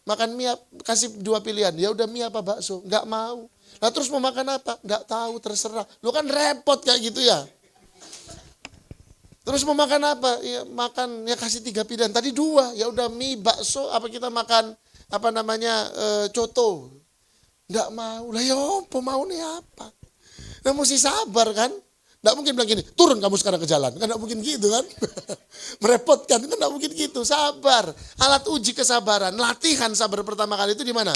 Makan mie, kasih 2 pilihan, ya udah mie apa bakso, enggak mau. Nah terus mau makan apa? Enggak tahu, terserah. Lu kan repot kayak gitu ya. Terus mau makan apa? Ya makan, ya kasih 3 pilihan. Tadi 2, ya udah mie, bakso, apa kita makan apa namanya coto. Enggak mau, lah ya apa mau nih apa? Nah mesti sabar kan? Enggak mungkin bilang gini, turun kamu sekarang ke jalan. Kan enggak mungkin gitu kan? Merepotkan, kan enggak mungkin gitu. Sabar, alat uji kesabaran. Latihan sabar pertama kali itu di mana?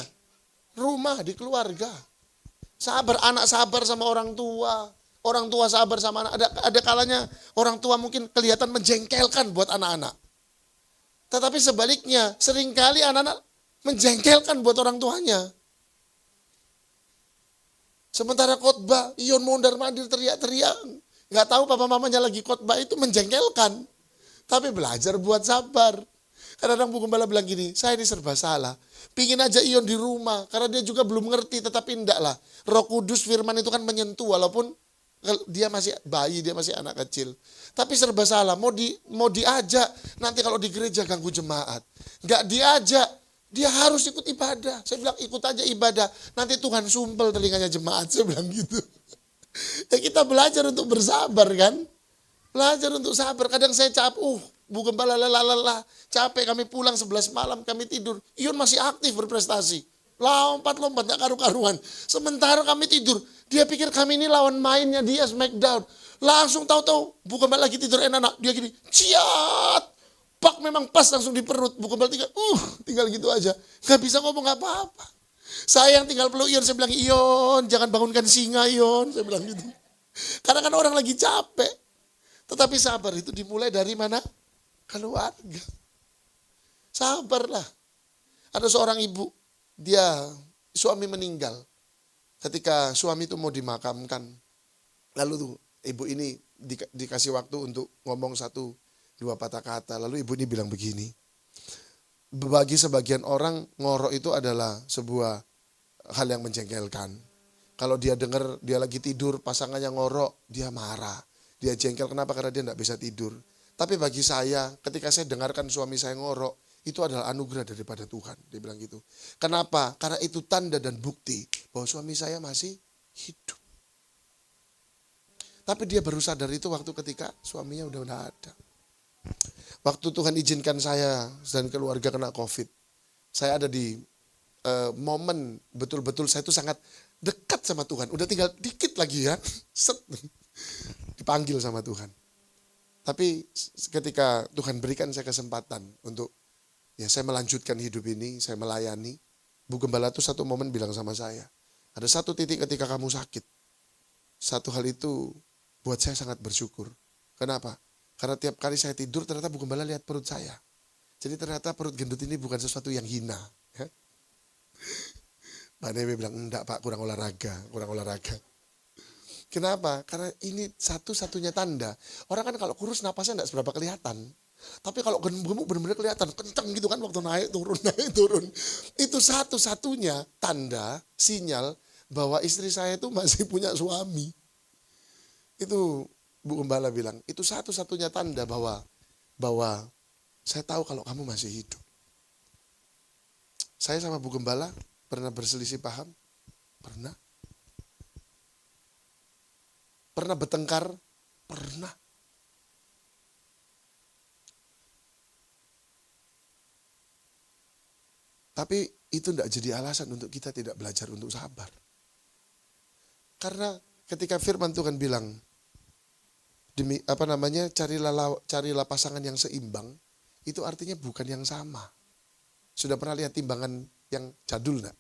Rumah, di keluarga. Sabar, anak sabar sama orang tua. Orang tua sabar sama anak. Ada kalanya orang tua mungkin kelihatan menjengkelkan buat anak-anak. Tetapi sebaliknya, seringkali anak-anak menjengkelkan buat orang tuanya. Sementara khotbah, Ion mondar-mandir teriak-teriak. Gak tahu papa mamanya lagi khotbah itu menjengkelkan. Tapi belajar buat sabar. Kadang-kadang Bu Gembala bilang gini, saya ini serba salah. Pingin aja Ion di rumah, karena dia juga belum ngerti, tetapi enggak lah. Roh Kudus firman itu kan menyentuh, walaupun dia masih bayi, dia masih anak kecil. Tapi serba salah, mau diajak, nanti kalau di gereja ganggu jemaat. Enggak diajak. Dia harus ikut ibadah. Saya bilang ikut aja ibadah. Nanti Tuhan sumpel telinganya jemaat. Saya bilang gitu. Ya kita belajar untuk bersabar kan. Belajar untuk sabar. Kadang saya capek. Bu Gembala lelah. Capek kami pulang 11 malam kami tidur. Ion masih aktif berprestasi. Lompat-lompat gak karu-karuan. Sementara kami tidur. Dia pikir kami ini lawan mainnya dia Smackdown. Langsung tahu-tahu Bu Gembala lagi tidur enak. Dia gini. Ciat. Pak memang pas langsung di perut. Bu Gembala tinggal gitu aja. Gak bisa ngomong apa-apa. Saya yang tinggal peluk Ion. Saya bilang, Ion jangan bangunkan singa Ion. Saya bilang gitu. Karena kan orang lagi capek. Tetapi sabar itu dimulai dari mana? Keluarga. Sabarlah. Ada seorang ibu. Dia suami meninggal. Ketika suami itu mau dimakamkan. Lalu tuh ibu ini dikasih waktu untuk ngomong 1-2 patah kata. Lalu ibu ini bilang begini. Bagi sebagian orang ngorok itu adalah sebuah hal yang menjengkelkan. Kalau dia dengar dia lagi tidur pasangannya ngorok, dia marah. Dia jengkel kenapa? Karena dia tidak bisa tidur. Tapi bagi saya ketika saya dengarkan suami saya ngorok, itu adalah anugerah daripada Tuhan. Dia bilang gitu. Kenapa? Karena itu tanda dan bukti bahwa suami saya masih hidup. Tapi dia baru sadar itu waktu ketika suaminya udah tidak ada. Waktu Tuhan izinkan saya dan keluarga kena COVID. Saya ada di momen betul-betul saya itu sangat dekat sama Tuhan. Udah tinggal dikit lagi ya. Dipanggil sama Tuhan. Tapi ketika Tuhan berikan saya kesempatan untuk ya saya melanjutkan hidup ini, saya melayani. Bu Gembala itu satu momen bilang sama saya. Ada satu titik ketika kamu sakit. Satu hal itu buat saya sangat bersyukur. Kenapa? Karena tiap kali saya tidur ternyata Bu Gembala lihat perut saya. Jadi ternyata perut gendut ini bukan sesuatu yang hina. Ya. Mbak Dewi bilang, enggak Pak, kurang olahraga. Kenapa? Karena ini satu-satunya tanda. Orang kan kalau kurus napasnya enggak seberapa kelihatan. Tapi kalau gemuk benar-benar kelihatan, kenceng gitu kan waktu naik turun. Itu satu-satunya tanda, sinyal bahwa istri saya itu masih punya suami. Itu Bu Gembala bilang, itu satu-satunya tanda bahwa saya tahu kalau kamu masih hidup. Saya sama Bu Gembala pernah berselisih paham? Pernah. Pernah bertengkar? Pernah. Tapi itu tidak jadi alasan untuk kita tidak belajar untuk sabar. Karena ketika firman Tuhan bilang, carilah pasangan yang seimbang, itu artinya bukan yang sama. Sudah pernah lihat timbangan yang jadul enggak?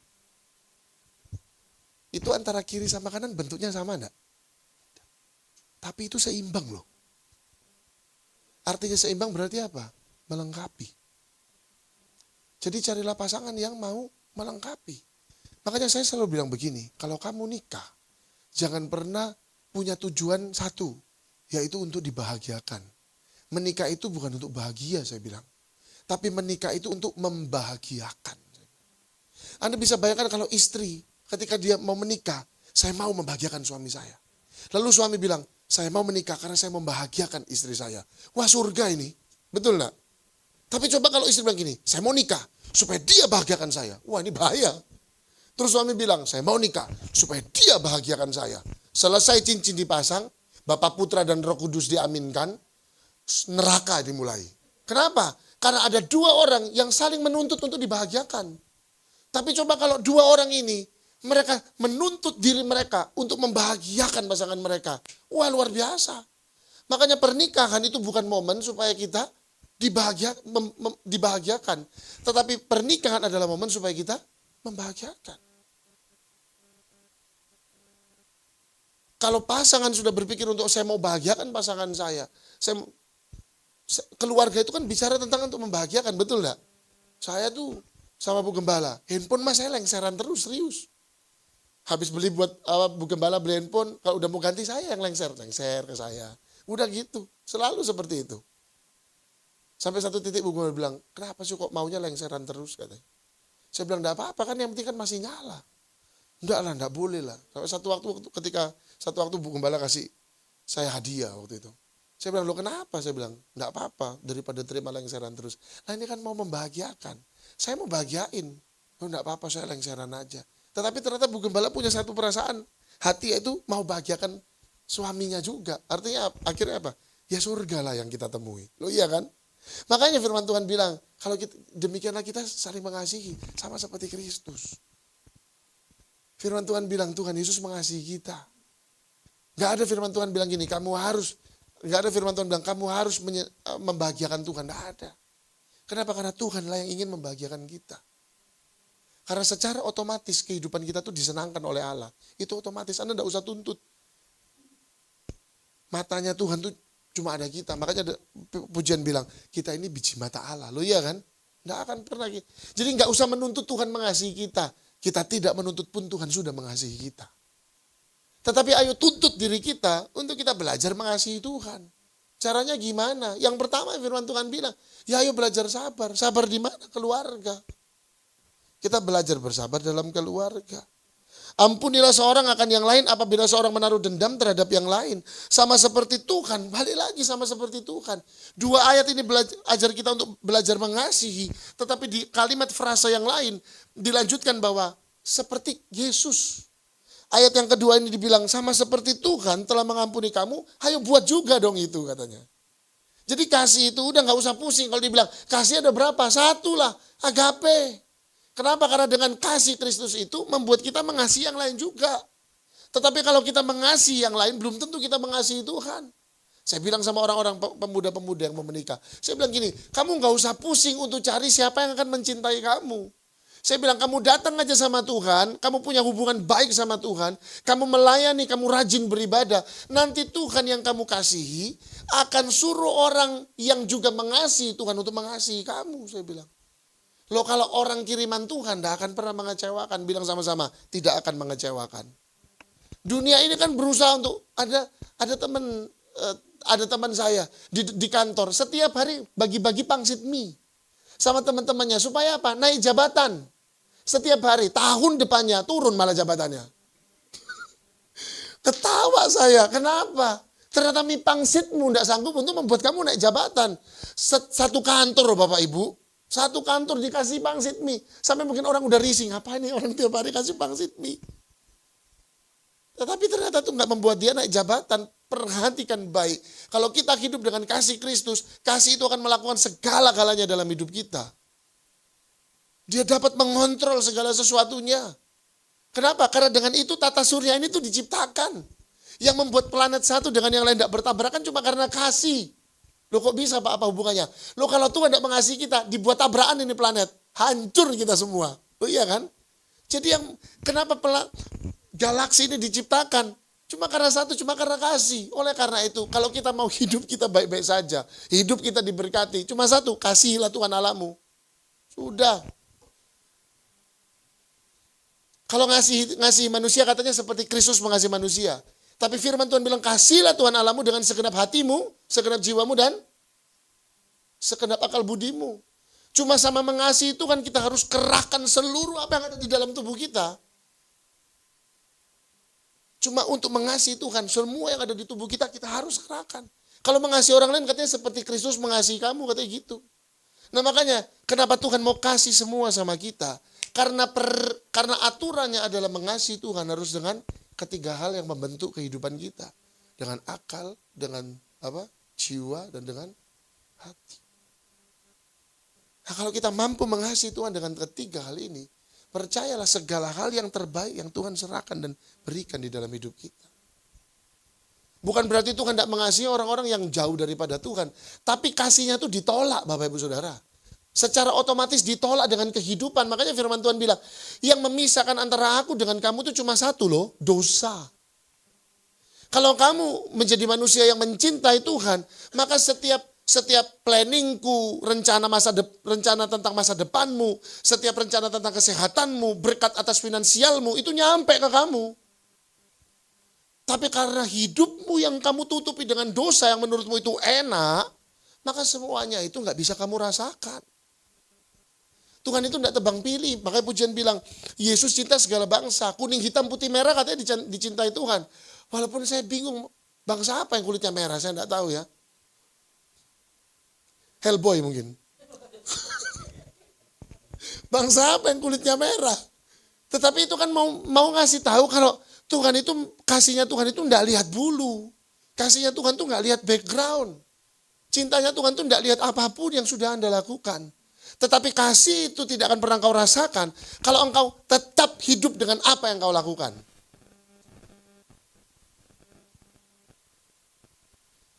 Itu antara kiri sama kanan bentuknya sama enggak? Tapi itu seimbang loh. Artinya seimbang berarti apa? Melengkapi. Jadi carilah pasangan yang mau melengkapi. Makanya saya selalu bilang begini, kalau kamu nikah, jangan pernah punya tujuan satu, yaitu untuk dibahagiakan. Menikah itu bukan untuk bahagia, saya bilang. Tapi menikah itu untuk membahagiakan. Anda bisa bayangkan kalau istri, ketika dia mau menikah, saya mau membahagiakan suami saya. Lalu suami bilang, saya mau menikah karena saya membahagiakan istri saya. Wah, surga ini. Betul enggak? Tapi coba kalau istri bilang gini, saya mau nikah supaya dia bahagiakan saya. Wah, ini bahaya. Terus suami bilang, saya mau nikah supaya dia bahagiakan saya. Selesai cincin dipasang, Bapa, Putra, dan Roh Kudus diaminkan, neraka dimulai. Kenapa? Karena ada dua orang yang saling menuntut untuk dibahagiakan. Tapi coba kalau dua orang ini, mereka menuntut diri mereka untuk membahagiakan pasangan mereka. Wah, luar biasa. Makanya pernikahan itu bukan momen supaya kita dibahagiakan. Tetapi pernikahan adalah momen supaya kita membahagiakan. Kalau pasangan sudah berpikir untuk saya mau bahagiakan pasangan saya, keluarga itu kan bicara tentang untuk membahagiakan, betul enggak? Saya tuh sama Bu Gembala, handphone mas saya lengseran terus, serius. Habis beli buat Bu Gembala beli handphone, kalau udah mau ganti saya yang lengser ke saya. Udah gitu, selalu seperti itu. Sampai satu titik Bu Gembala bilang, kenapa sih kok maunya lengseran terus katanya. Saya bilang, enggak apa-apa kan yang penting kan masih nyala. Enggak lah, enggak boleh lah. Sampai satu waktu Bu Gembala kasih saya hadiah waktu itu. Saya bilang, lo kenapa? Saya bilang, enggak apa-apa daripada terima lengseran terus. Nah ini kan mau membahagiakan. Saya mau bahagiain. Oh enggak apa-apa, saya lengseran aja. Tetapi ternyata Bu Gembala punya satu perasaan. Hati itu mau bahagiakan suaminya juga. Artinya akhirnya apa? Ya surga lah yang kita temui. Lo iya kan? Makanya firman Tuhan bilang, kalau demikianlah kita saling mengasihi, sama seperti Kristus. Firman Tuhan bilang, Tuhan Yesus mengasihi kita. Gak ada firman Tuhan bilang gini, gak ada firman Tuhan bilang, kamu harus membahagiakan Tuhan. Gak ada. Kenapa? Karena Tuhan lah yang ingin membahagiakan kita. Karena secara otomatis kehidupan kita tuh disenangkan oleh Allah. Itu otomatis, Anda gak usah tuntut. Matanya Tuhan tuh cuma ada kita. Makanya pujian bilang, kita ini biji mata Allah. Loh iya kan? Nggak akan pernah. Jadi nggak usah menuntut Tuhan mengasihi kita. Kita tidak menuntut pun Tuhan sudah mengasihi kita. Tetapi ayo tuntut diri kita untuk kita belajar mengasihi Tuhan. Caranya gimana? Yang pertama firman Tuhan bilang, ya ayo belajar sabar. Sabar di mana? Keluarga. Kita belajar bersabar dalam keluarga. Ampunilah seorang akan yang lain apabila seorang menaruh dendam terhadap yang lain. Sama seperti Tuhan, balik lagi sama seperti Tuhan. Dua ayat ini ajar kita untuk belajar mengasihi. Tetapi di kalimat frasa yang lain dilanjutkan bahwa seperti Yesus. Ayat yang kedua ini dibilang sama seperti Tuhan telah mengampuni kamu, ayo buat juga dong itu katanya. Jadi kasih itu udah gak usah pusing kalau dibilang kasih ada berapa? Satu lah, agape. Kenapa? Karena dengan kasih Kristus itu membuat kita mengasihi yang lain juga. Tetapi kalau kita mengasihi yang lain, belum tentu kita mengasihi Tuhan. Saya bilang sama orang-orang pemuda-pemuda yang mau menikah. Saya bilang gini, kamu gak usah pusing untuk cari siapa yang akan mencintai kamu. Saya bilang kamu datang aja sama Tuhan, kamu punya hubungan baik sama Tuhan, kamu melayani, kamu rajin beribadah. Nanti Tuhan yang kamu kasihi akan suruh orang yang juga mengasihi Tuhan untuk mengasihi kamu, saya bilang. Loh kalau orang kiriman Tuhan tidak akan pernah mengecewakan. Bilang sama-sama, tidak akan mengecewakan. Dunia ini kan berusaha untuk, ada teman saya di kantor. Setiap hari bagi-bagi pangsit mie. Sama teman-temannya. Supaya apa? Naik jabatan. Setiap hari. Tahun depannya turun malah jabatannya. Ketawa saya. Kenapa? Ternyata mie pangsitmu tidak sanggup untuk membuat kamu naik jabatan. Satu kantor loh Bapak Ibu. Satu kantor dikasih pangsit mie. Sampai mungkin orang udah risih. Ngapain nih orang tiap hari kasih pangsit mie. Tetapi ternyata itu nggak membuat dia naik jabatan. Perhatikan baik. Kalau kita hidup dengan kasih Kristus. Kasih itu akan melakukan segala-galanya dalam hidup kita. Dia dapat mengontrol segala sesuatunya. Kenapa? Karena dengan itu tata surya ini tuh diciptakan. Yang membuat planet satu dengan yang lain tidak bertabrakan cuma karena kasih. Loh kok bisa Pak, apa hubungannya? Loh kalau Tuhan tidak mengasihi kita, dibuat tabrakan ini planet. Hancur kita semua. Oh iya kan? Jadi yang kenapa galaksi ini diciptakan? Cuma karena satu, cuma karena kasih. Oleh karena itu, kalau kita mau hidup kita baik-baik saja. Hidup kita diberkati. Cuma satu, kasihilah Tuhan Allahmu. Sudah. Kalau ngasihi manusia katanya seperti Kristus mengasihi manusia. Tapi firman Tuhan bilang, kasihilah Tuhan Allahmu dengan segenap hatimu, segenap jiwamu, dan segenap akal budimu. Cuma sama mengasihi itu kan kita harus kerahkan seluruh apa yang ada di dalam tubuh kita. Cuma untuk mengasihi Tuhan, semua yang ada di tubuh kita, kita harus kerahkan. Kalau mengasihi orang lain katanya seperti Kristus mengasihi kamu, katanya gitu. Nah makanya, kenapa Tuhan mau kasih semua sama kita? Karena aturannya adalah mengasihi Tuhan harus dengan ketiga hal yang membentuk kehidupan kita. Dengan akal, dengan jiwa, dan dengan hati. Nah kalau kita mampu mengasihi Tuhan dengan ketiga hal ini, percayalah segala hal yang terbaik yang Tuhan serahkan dan berikan di dalam hidup kita. Bukan berarti Tuhan tidak mengasihi orang-orang yang jauh daripada Tuhan. Tapi kasihnya itu ditolak Bapak Ibu Saudara. Secara otomatis ditolak dengan kehidupan. Makanya firman Tuhan bilang, yang memisahkan antara aku dengan kamu itu cuma satu loh, dosa. Kalau kamu menjadi manusia yang mencintai Tuhan, maka setiap planningku, rencana tentang masa depanmu, setiap rencana tentang kesehatanmu, berkat atas finansialmu, itu nyampe ke kamu. Tapi karena hidupmu yang kamu tutupi dengan dosa yang menurutmu itu enak, maka semuanya itu nggak bisa kamu rasakan. Tuhan itu tidak tebang pilih. Makanya pujian bilang, Yesus cinta segala bangsa. Kuning, hitam, putih, merah katanya dicintai Tuhan. Walaupun saya bingung, bangsa apa yang kulitnya merah, saya tidak tahu ya. Hellboy mungkin. Bangsa apa yang kulitnya merah? Tetapi itu kan mau ngasih tahu kalau Tuhan itu, kasihnya Tuhan itu tidak lihat bulu. Kasihnya Tuhan itu nggak lihat background. Cintanya Tuhan itu tidak lihat apapun yang sudah Anda lakukan. Tetapi kasih itu tidak akan pernah kau rasakan kalau engkau tetap hidup dengan apa yang kau lakukan.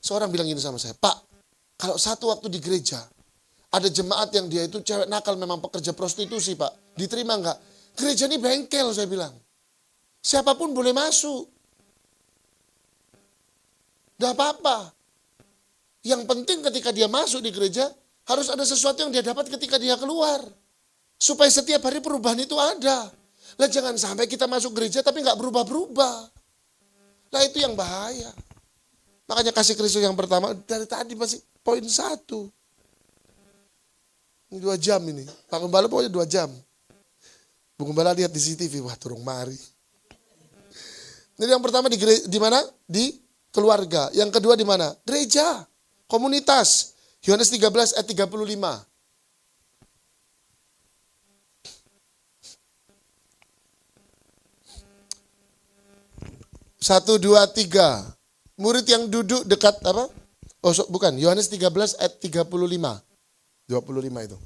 Seorang bilang gini sama saya, Pak, kalau satu waktu di gereja, ada jemaat yang dia itu cewek nakal, memang pekerja prostitusi Pak, diterima enggak? Gereja ini bengkel, saya bilang. Siapapun boleh masuk. Tidak apa-apa. Yang penting ketika dia masuk di gereja, harus ada sesuatu yang dia dapat ketika dia keluar. Supaya setiap hari perubahan itu ada. Lah jangan sampai kita masuk gereja tapi nggak berubah-berubah. Lah itu yang bahaya. Makanya kasih Kristus yang pertama, dari tadi masih poin 1. Ini 2 jam ini. Pak Gembala pokoknya 2 jam. Bu Gembala lihat di CCTV, wah turung mari. Jadi yang pertama di mana? Di keluarga. Yang kedua di mana? Gereja, komunitas. Yohanes 13 ayat 35. 1, 2, 3. Murid yang duduk dekat apa? Oh bukan, Yohanes 13 ayat 35. 25 itu.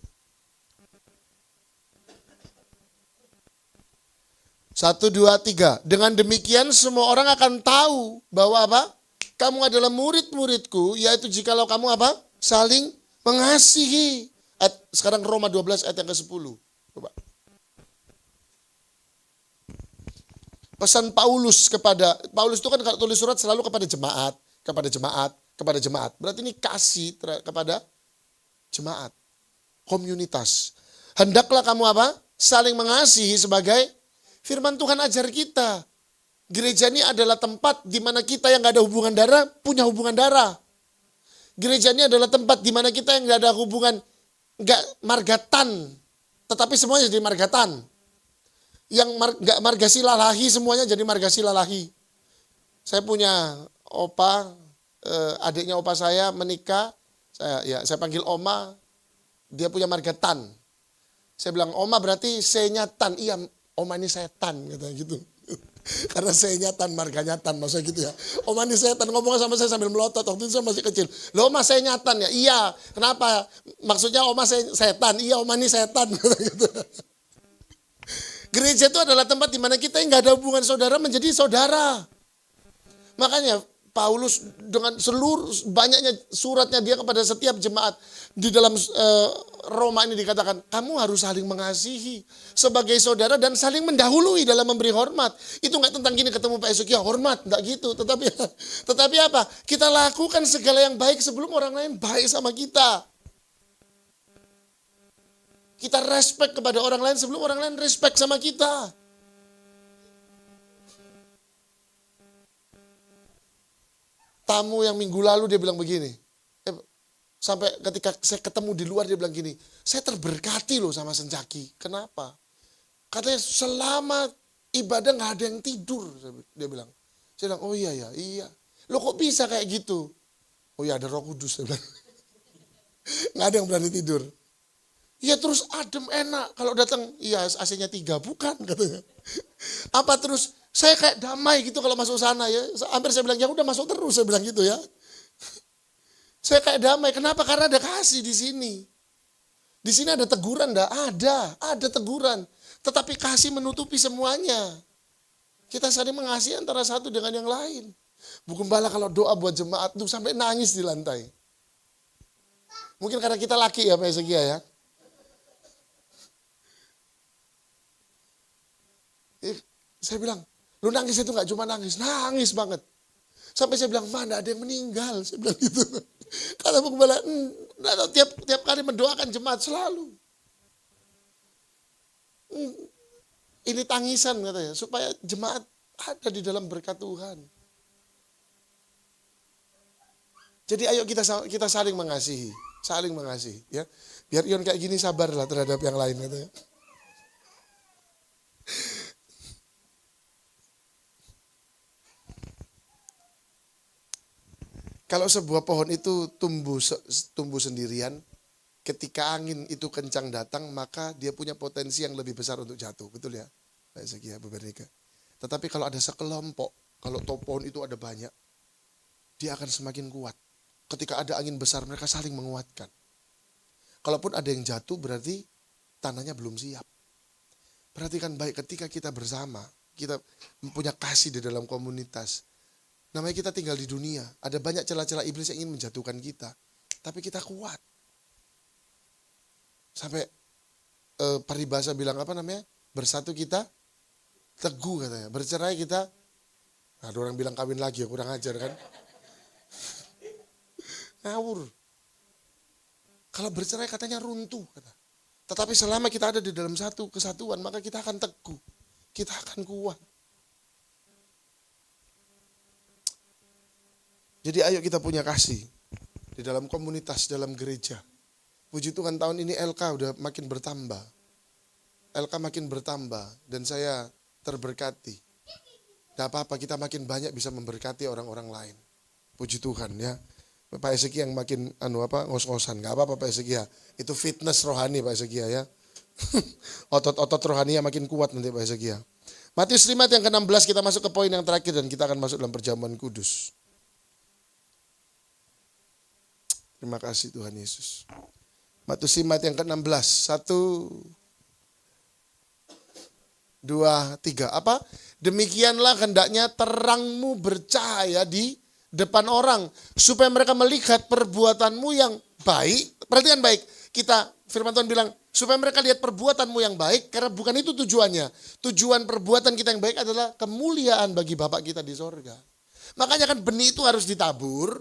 1, 2, 3. Dengan demikian semua orang akan tahu bahwa apa? Kamu adalah murid-muridku, yaitu jikalau kamu apa? Saling mengasihi. Sekarang Roma 12 ayat yang ke-10. Coba. Pesan Paulus itu kan kalau tulis surat selalu kepada jemaat. Berarti ini kasih kepada jemaat, komunitas. Hendaklah kamu apa? Saling mengasihi sebagai firman Tuhan ajar kita. Gereja ini adalah tempat di mana kita yang gak ada hubungan darah, punya hubungan darah. Gereja ini adalah tempat di mana kita yang gak ada hubungan, gak margatan, tetapi semuanya jadi margatan. Yang gak margasilalahi semuanya jadi margasilalahi. Saya punya opa, adiknya opa saya menikah, saya panggil Oma, dia punya marga Tan. Saya bilang, Oma berarti C-nya Tan. Iya, Oma ini saya Tan, katanya gitu. Karena saya nyatan, marga nyatan, maksudnya gitu ya. Oma ini setan, ngomong sama saya sambil melotot, waktu itu saya masih kecil. Loh Oma saya nyatan ya? Iya, kenapa? Maksudnya Oma saya setan, iya Oma ini setan. Gitu. Gereja itu adalah tempat di mana kita yang gak ada hubungan saudara menjadi saudara. Makanya Paulus dengan seluruh banyaknya suratnya dia kepada setiap jemaat di dalam Roma ini dikatakan kamu harus saling mengasihi sebagai saudara dan saling mendahului dalam memberi hormat. Itu nggak tentang gini ketemu Pak Esok ya hormat, nggak gitu. Tetapi apa? Kita lakukan segala yang baik sebelum orang lain baik sama kita. Kita respect kepada orang lain sebelum orang lain respect sama kita. Tamu yang minggu lalu dia bilang begini. Sampai ketika saya ketemu di luar dia bilang gini. Saya terberkati loh sama Sencaki. Kenapa? Katanya selama ibadah gak ada yang tidur. Dia bilang. Saya bilang oh iya ya iya. Loh kok bisa kayak gitu? Oh iya ada Roh Kudus. Saya bilang. Gak ada yang berani tidur. Iya terus adem enak. Kalau datang iya AC-nya 3 bukan katanya. Apa terus saya kayak damai gitu kalau masuk sana ya. Hampir saya bilang ya udah masuk terus saya bilang gitu ya. Saya kayak damai. Kenapa? Karena ada kasih di sini. Di sini ada teguran enggak? Ada teguran. Tetapi kasih menutupi semuanya. Kita saling mengasihi antara satu dengan yang lain. Bu Gembala kalau doa buat jemaat tuh sampai nangis di lantai. Mungkin karena kita laki ya Pak Ezekia ya. Saya bilang, lu nangis itu gak cuma nangis banget. Sampai saya bilang, mana ada yang meninggal. Saya bilang gitu. Kata Bu Gembala, tiap kali mendoakan jemaat selalu. Ini tangisan katanya, supaya jemaat ada di dalam berkat Tuhan. Jadi ayo kita saling mengasihi. Ya. Biar Ion kayak gini sabarlah terhadap yang lain katanya. Kalau sebuah pohon itu tumbuh sendirian, ketika angin itu kencang datang, maka dia punya potensi yang lebih besar untuk jatuh. Betul ya? Pak Ezekia, Bu Bernika. Tetapi kalau ada sekelompok, kalau pohon itu ada banyak, dia akan semakin kuat. Ketika ada angin besar, mereka saling menguatkan. Kalaupun ada yang jatuh, berarti tanahnya belum siap. Perhatikan baik, ketika kita bersama, kita punya kasih di dalam komunitas. Namanya kita tinggal di dunia, ada banyak celah-celah iblis yang ingin menjatuhkan kita. Tapi kita kuat. Sampai paribasa bilang apa namanya? Bersatu kita teguh katanya. Bercerai kita, ada orang bilang kawin lagi ya kurang ajar kan. Ngawur. Kalau bercerai katanya runtuh. Kata. Tetapi selama kita ada di dalam satu kesatuan, maka kita akan teguh. Kita akan kuat. Jadi ayo kita punya kasih di dalam komunitas, dalam gereja. Puji Tuhan tahun ini LK udah makin bertambah. LK makin bertambah dan saya terberkati. Gak apa-apa kita makin banyak bisa memberkati orang-orang lain. Puji Tuhan ya. Pak Ezekia yang makin ngos-ngosan. Gak apa-apa Pak Ezekia. Itu fitness rohani Pak Ezekia ya. Otot-otot rohani yang makin kuat nanti Pak Ezekia. Matius 5 yang ke-16 kita masuk ke poin yang terakhir dan kita akan masuk dalam perjamuan kudus. Terima kasih Tuhan Yesus. Matius 5 yang ke-16. 1, 2, 3. Apa? Demikianlah hendaknya terangmu bercahaya di depan orang. Supaya mereka melihat perbuatanmu yang baik. Perhatikan baik. Firman Tuhan bilang, supaya mereka lihat perbuatanmu yang baik. Karena bukan itu tujuannya. Tujuan perbuatan kita yang baik adalah kemuliaan bagi Bapa kita di sorga. Makanya kan benih itu harus ditabur.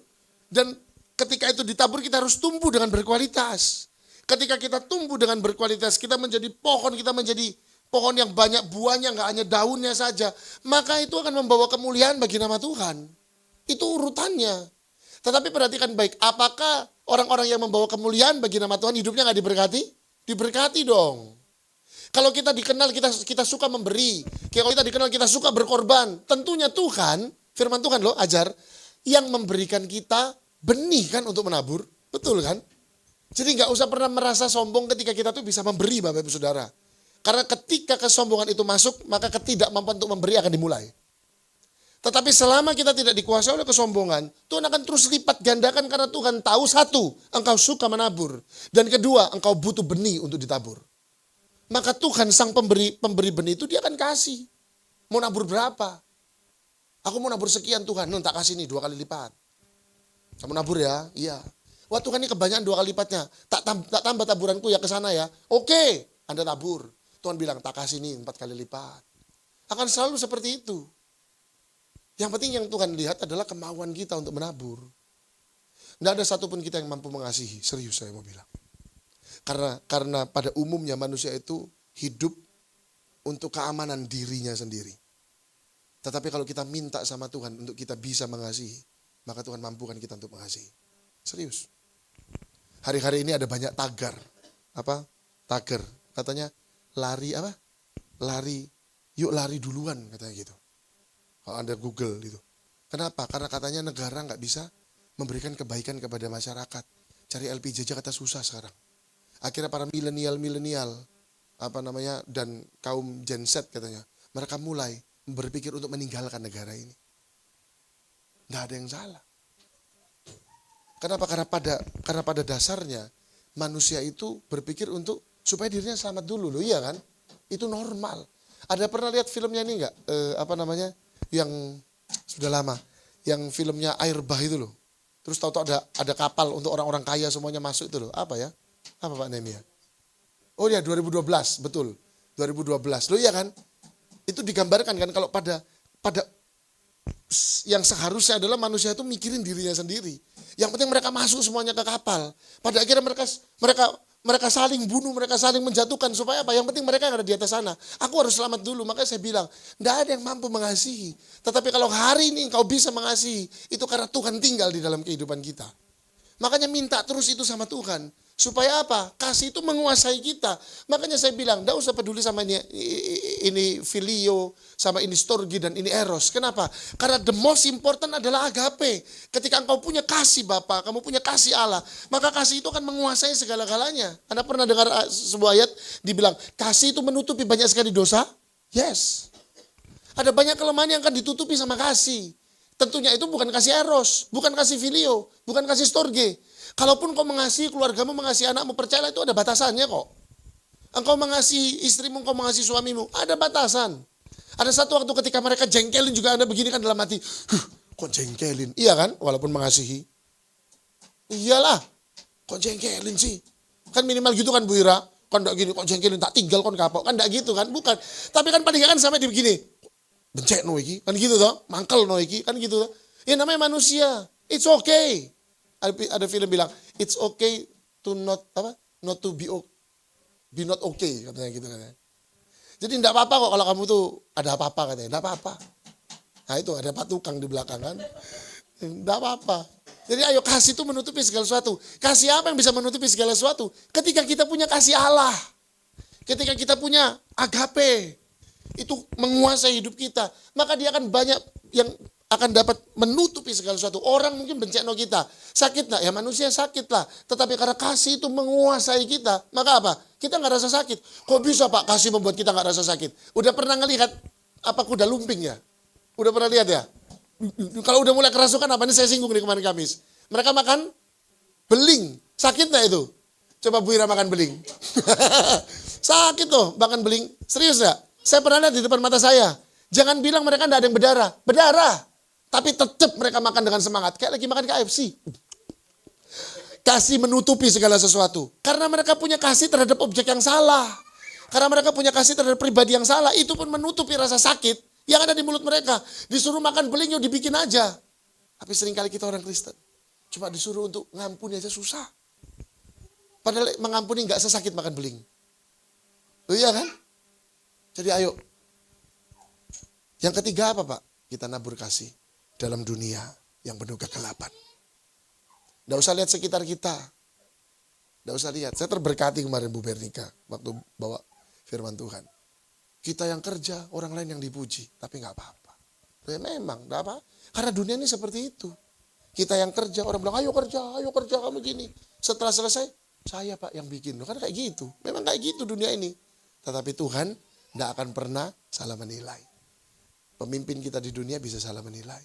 Dan ketika itu ditabur kita harus tumbuh dengan berkualitas. Ketika kita tumbuh dengan berkualitas, kita menjadi pohon yang banyak buahnya, nggak hanya daunnya saja. Maka itu akan membawa kemuliaan bagi nama Tuhan. Itu urutannya. Tetapi perhatikan baik, apakah orang-orang yang membawa kemuliaan bagi nama Tuhan hidupnya nggak diberkati? Diberkati dong. Kalau kita dikenal kita suka memberi, kalau kita dikenal kita suka berkorban, tentunya Tuhan, firman Tuhan loh ajar, yang memberikan kita benih kan untuk menabur, betul kan? Jadi nggak usah pernah merasa sombong ketika kita tuh bisa memberi Bapak Ibu Saudara. Karena ketika kesombongan itu masuk, maka ketidakmampuan untuk memberi akan dimulai. Tetapi selama kita tidak dikuasai oleh kesombongan, Tuhan akan terus lipat gandakan karena Tuhan tahu satu, engkau suka menabur. Dan kedua, engkau butuh benih untuk ditabur. Maka Tuhan sang pemberi benih itu dia akan kasih. Mau nabur berapa? Aku mau nabur sekian Tuhan, tak kasih nih 2 kali lipat. Kamu nabur ya? Iya. Wah Tuhan ini kebanyakan 2 kali lipatnya. Tak tambah taburanku ya ke sana ya. Oke, Anda tabur. Tuhan bilang tak kasih nih 4 kali lipat. Akan selalu seperti itu. Yang penting yang Tuhan lihat adalah kemauan kita untuk menabur. Tidak ada satupun kita yang mampu mengasihi. Serius saya mau bilang. Karena pada umumnya manusia itu hidup untuk keamanan dirinya sendiri. Tetapi kalau kita minta sama Tuhan untuk kita bisa mengasihi, maka Tuhan mampukan kita untuk mengasihi. Serius. Hari-hari ini ada banyak tagar. Apa? Tagar. Katanya lari apa? Yuk lari duluan katanya gitu. Kalau Anda Google gitu. Kenapa? Karena katanya negara nggak bisa memberikan kebaikan kepada masyarakat. Cari LPG aja kata susah sekarang. Akhirnya para milenial dan kaum Gen Z katanya, mereka mulai berpikir untuk meninggalkan negara ini. Nggak ada yang salah. Kenapa? Karena pada dasarnya manusia itu berpikir untuk supaya dirinya selamat dulu loh, iya kan? Itu normal. Ada pernah lihat filmnya ini enggak? Yang sudah lama, yang filmnya Air Bah itu loh. Terus tahu-tahu ada kapal untuk orang-orang kaya semuanya masuk itu loh. Apa ya? Apa Pak Nehemia? Oh ya 2012, betul. 2012. Loh iya kan? Itu digambarkan kan kalau pada yang seharusnya adalah manusia itu mikirin dirinya sendiri. Yang penting mereka masuk semuanya ke kapal. Pada akhirnya mereka saling bunuh, mereka saling menjatuhkan. Supaya apa? Yang penting mereka yang ada di atas sana. Aku harus selamat dulu. Makanya saya bilang, tidak ada yang mampu mengasihi. Tetapi kalau hari ini engkau bisa mengasihi, itu karena Tuhan tinggal di dalam kehidupan kita. Makanya minta terus itu sama Tuhan. Supaya apa? Kasih itu menguasai kita. Makanya saya bilang, tidak usah peduli sama ini filio, sama ini storge dan ini eros. Kenapa? Karena the most important adalah agape. Ketika engkau punya kasih Bapa, kamu punya kasih Allah, maka kasih itu akan menguasai segala-galanya. Anda pernah dengar sebuah ayat dibilang, kasih itu menutupi banyak sekali dosa? Yes. Ada banyak kelemahan yang akan ditutupi sama kasih. Tentunya itu bukan kasih eros, bukan kasih filio, bukan kasih storge. Kalaupun kau mengasihi keluargamu, mengasihi anakmu, percayalah itu ada batasannya kok. Engkau mengasihi istrimu, engkau mengasihi suamimu, ada batasan. Ada satu waktu ketika mereka jengkelin juga Anda begini kan dalam hati, kok jengkelin? Iya kan, walaupun mengasihi. Iyalah, kok jengkelin sih? Kan minimal gitu kan Bu Ira, kan enggak gini, kok jengkelin, tak tinggal kon kapok, kan enggak gitu kan, bukan. Tapi kan paling kan sampai di begini, bencet no iki, kan gitu toh, mangkel no iki, kan gitu toh. Ya namanya manusia, it's okay. Ada film bilang, it's okay to not to be not okay, katanya gitu katanya. Jadi enggak apa-apa kok kalau kamu tuh ada apa-apa katanya, enggak apa-apa. Nah itu ada Pak Tukang di belakang kan, enggak apa-apa. Jadi ayo kasih itu menutupi segala sesuatu. Kasih apa yang bisa menutupi segala sesuatu? Ketika kita punya kasih Allah, ketika kita punya agape, itu menguasai hidup kita, maka dia akan banyak yang akan dapat menutupi segala sesuatu. Orang mungkin bencana kita, sakit lah, ya manusia sakit lah. Tetapi karena kasih itu menguasai kita, maka apa? Kita nggak rasa sakit. Kok bisa Pak kasih membuat kita nggak rasa sakit? Udah pernah ngelihat apa kuda lumping ya? Udah pernah lihat ya? Kalau udah mulai kerasukan apa, ini saya singgung di kemarin Kamis. Mereka makan beling, sakit nggak itu? Coba Bu Ira makan beling. Sakit tuh makan beling, serius nggak? Saya pernah lihat di depan mata saya. Jangan bilang mereka nggak ada yang berdarah. Tapi tetap mereka makan dengan semangat. Kayak lagi makan KFC. Kasih menutupi segala sesuatu. Karena mereka punya kasih terhadap objek yang salah. Karena mereka punya kasih terhadap pribadi yang salah. Itu pun menutupi rasa sakit yang ada di mulut mereka. Disuruh makan beling, yuk dibikin aja. Tapi seringkali kita orang Kristen. Cuma disuruh untuk ngampuni aja susah. Padahal mengampuni nggak sesakit makan beling. Oh iya kan? Jadi ayo. Yang ketiga apa Pak? Kita nabur kasih dalam dunia yang penuh kegelapan. Nggak usah lihat sekitar kita. Nggak usah lihat. Saya terberkati kemarin Bu Bernika waktu bawa firman Tuhan. Kita yang kerja, orang lain yang dipuji. Tapi nggak apa-apa. Ya memang nggak apa. Karena dunia ini seperti itu. Kita yang kerja, orang bilang ayo kerja kamu gini. Setelah selesai, saya Pak yang bikin. Kan kayak gitu. Memang kayak gitu dunia ini. Tetapi Tuhan nggak akan pernah salah menilai. Pemimpin kita di dunia bisa salah menilai.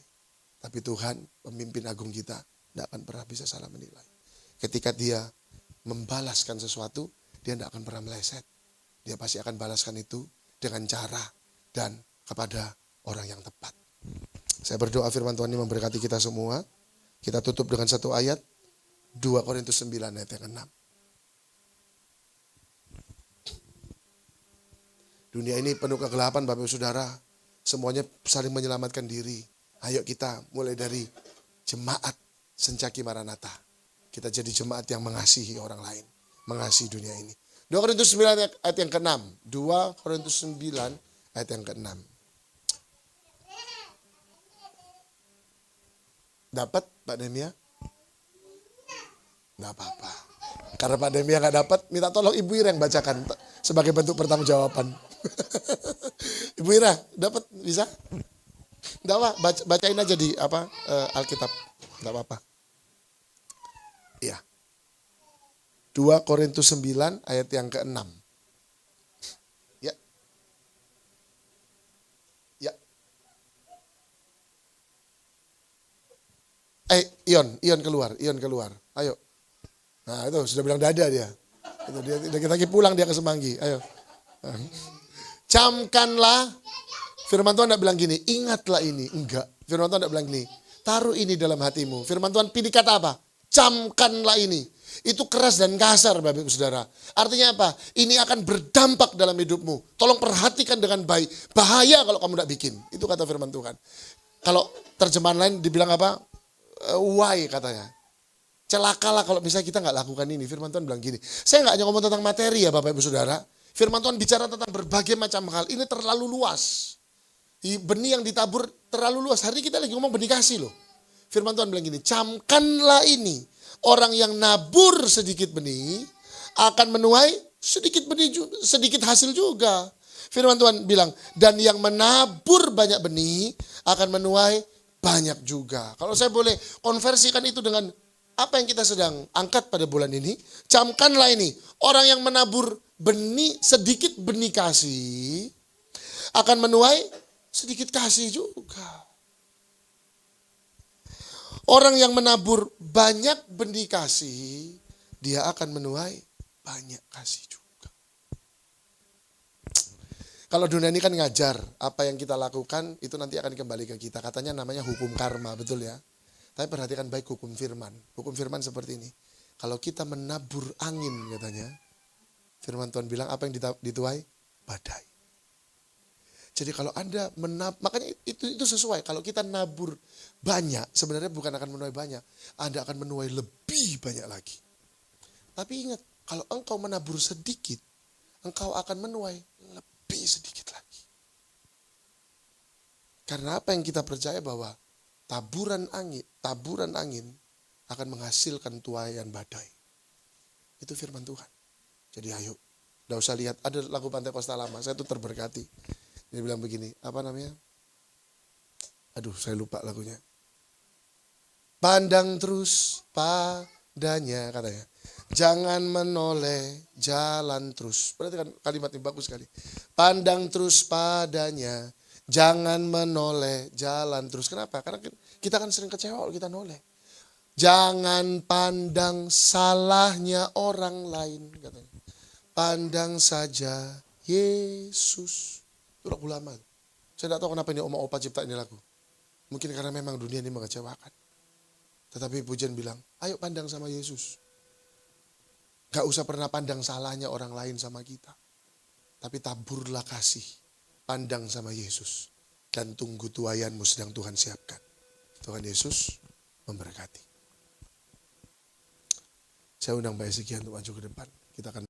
Tapi Tuhan, pemimpin agung kita, tidak akan pernah bisa salah menilai. Ketika dia membalaskan sesuatu, dia tidak akan pernah meleset. Dia pasti akan balaskan itu dengan cara dan kepada orang yang tepat. Saya berdoa firman Tuhan ini memberkati kita semua. Kita tutup dengan satu ayat. 2 Korintus 9 ayat yang 6. Dunia ini penuh kegelapan Bapak Ibu Saudara. Semuanya saling menyelamatkan diri. Ayo kita mulai dari jemaat Sencaki Maranatha. Kita jadi jemaat yang mengasihi orang lain. Mengasihi dunia ini. 2 Korintus 9 ayat yang ke-6. 2 Korintus 9 ayat yang ke-6. Dapat Pak Demia? Nggak apa-apa. Karena Pak Demia nggak dapat, minta tolong Ibu Ira yang bacakan sebagai bentuk pertanggungjawaban. Ibu Ira, dapat bisa? Nggak apa, bacain aja di Alkitab. Nggak apa-apa. Iya. 2 Korintus 9 ayat yang ke-6. Ya. Ya. Ion keluar. Ayo. Nah itu sudah bilang dada dia. Itu dia kita lagi pulang dia ke Semanggi. Ayo. Camkanlah. Firman Tuhan tidak bilang gini, ingatlah ini. Enggak. Firman Tuhan tidak bilang gini, taruh ini dalam hatimu. Firman Tuhan pilih kata apa? Camkanlah ini. Itu keras dan kasar Bapak Ibu Saudara. Artinya apa? Ini akan berdampak dalam hidupmu. Tolong perhatikan dengan baik. Bahaya kalau kamu tidak bikin. Itu kata firman Tuhan. Kalau terjemahan lain dibilang apa? Why katanya. Celakalah kalau misalnya kita nggak lakukan ini. Firman Tuhan bilang gini. Saya nggak hanya ngomong tentang materi ya Bapak Ibu Saudara. Firman Tuhan bicara tentang berbagai macam hal. Ini terlalu luas. Benih yang ditabur terlalu luas. Hari ini kita lagi ngomong benih kasih loh. Firman Tuhan bilang gini. Camkanlah ini. Orang yang nabur sedikit benih akan menuai sedikit hasil juga. Firman Tuhan bilang. Dan yang menabur banyak benih akan menuai banyak juga. Kalau saya boleh konversikan itu dengan apa yang kita sedang angkat pada bulan ini. Camkanlah ini. Orang yang menabur sedikit benih kasih akan menuai sedikit kasih juga. Orang yang menabur banyak benih kasih, dia akan menuai banyak kasih juga. Kalau dunia ini kan ngajar, apa yang kita lakukan itu nanti akan kembali ke kita. Katanya namanya hukum karma, betul ya. Tapi perhatikan baik hukum firman. Hukum firman seperti ini. Kalau kita menabur angin katanya, firman Tuhan bilang apa yang dituai? Badai. Jadi kalau Anda makanya itu sesuai. Kalau kita nabur banyak, sebenarnya bukan akan menuai banyak. Anda akan menuai lebih banyak lagi. Tapi ingat, kalau engkau menabur sedikit, engkau akan menuai lebih sedikit lagi. Karena apa yang kita percaya bahwa taburan angin akan menghasilkan tuaian badai. Itu firman Tuhan. Jadi ayo, tidak usah lihat ada lagu Pantai Kosta Lama, saya tuh terberkati. Dia bilang begini, apa namanya? Aduh, saya lupa lagunya. Pandang terus padanya, katanya. Jangan menoleh, jalan terus. Berarti kan kalimat ini bagus sekali. Pandang terus padanya, jangan menoleh, jalan terus. Kenapa? Karena kita kan sering kecewa kalau kita noleh. Jangan pandang salahnya orang lain, katanya. Pandang saja Yesus. Itu lagu lama. Saya tidak tahu kenapa ini Oma Opa cipta ini lagu. Mungkin karena memang dunia ini mengecewakan. Tetapi pujian bilang, ayo pandang sama Yesus. Gak usah pernah pandang salahnya orang lain sama kita. Tapi taburlah kasih. Pandang sama Yesus. Dan tunggu tuaianmu sedang Tuhan siapkan. Tuhan Yesus memberkati. Saya undang Mbak Ezekiel untuk maju ke depan. Kita akan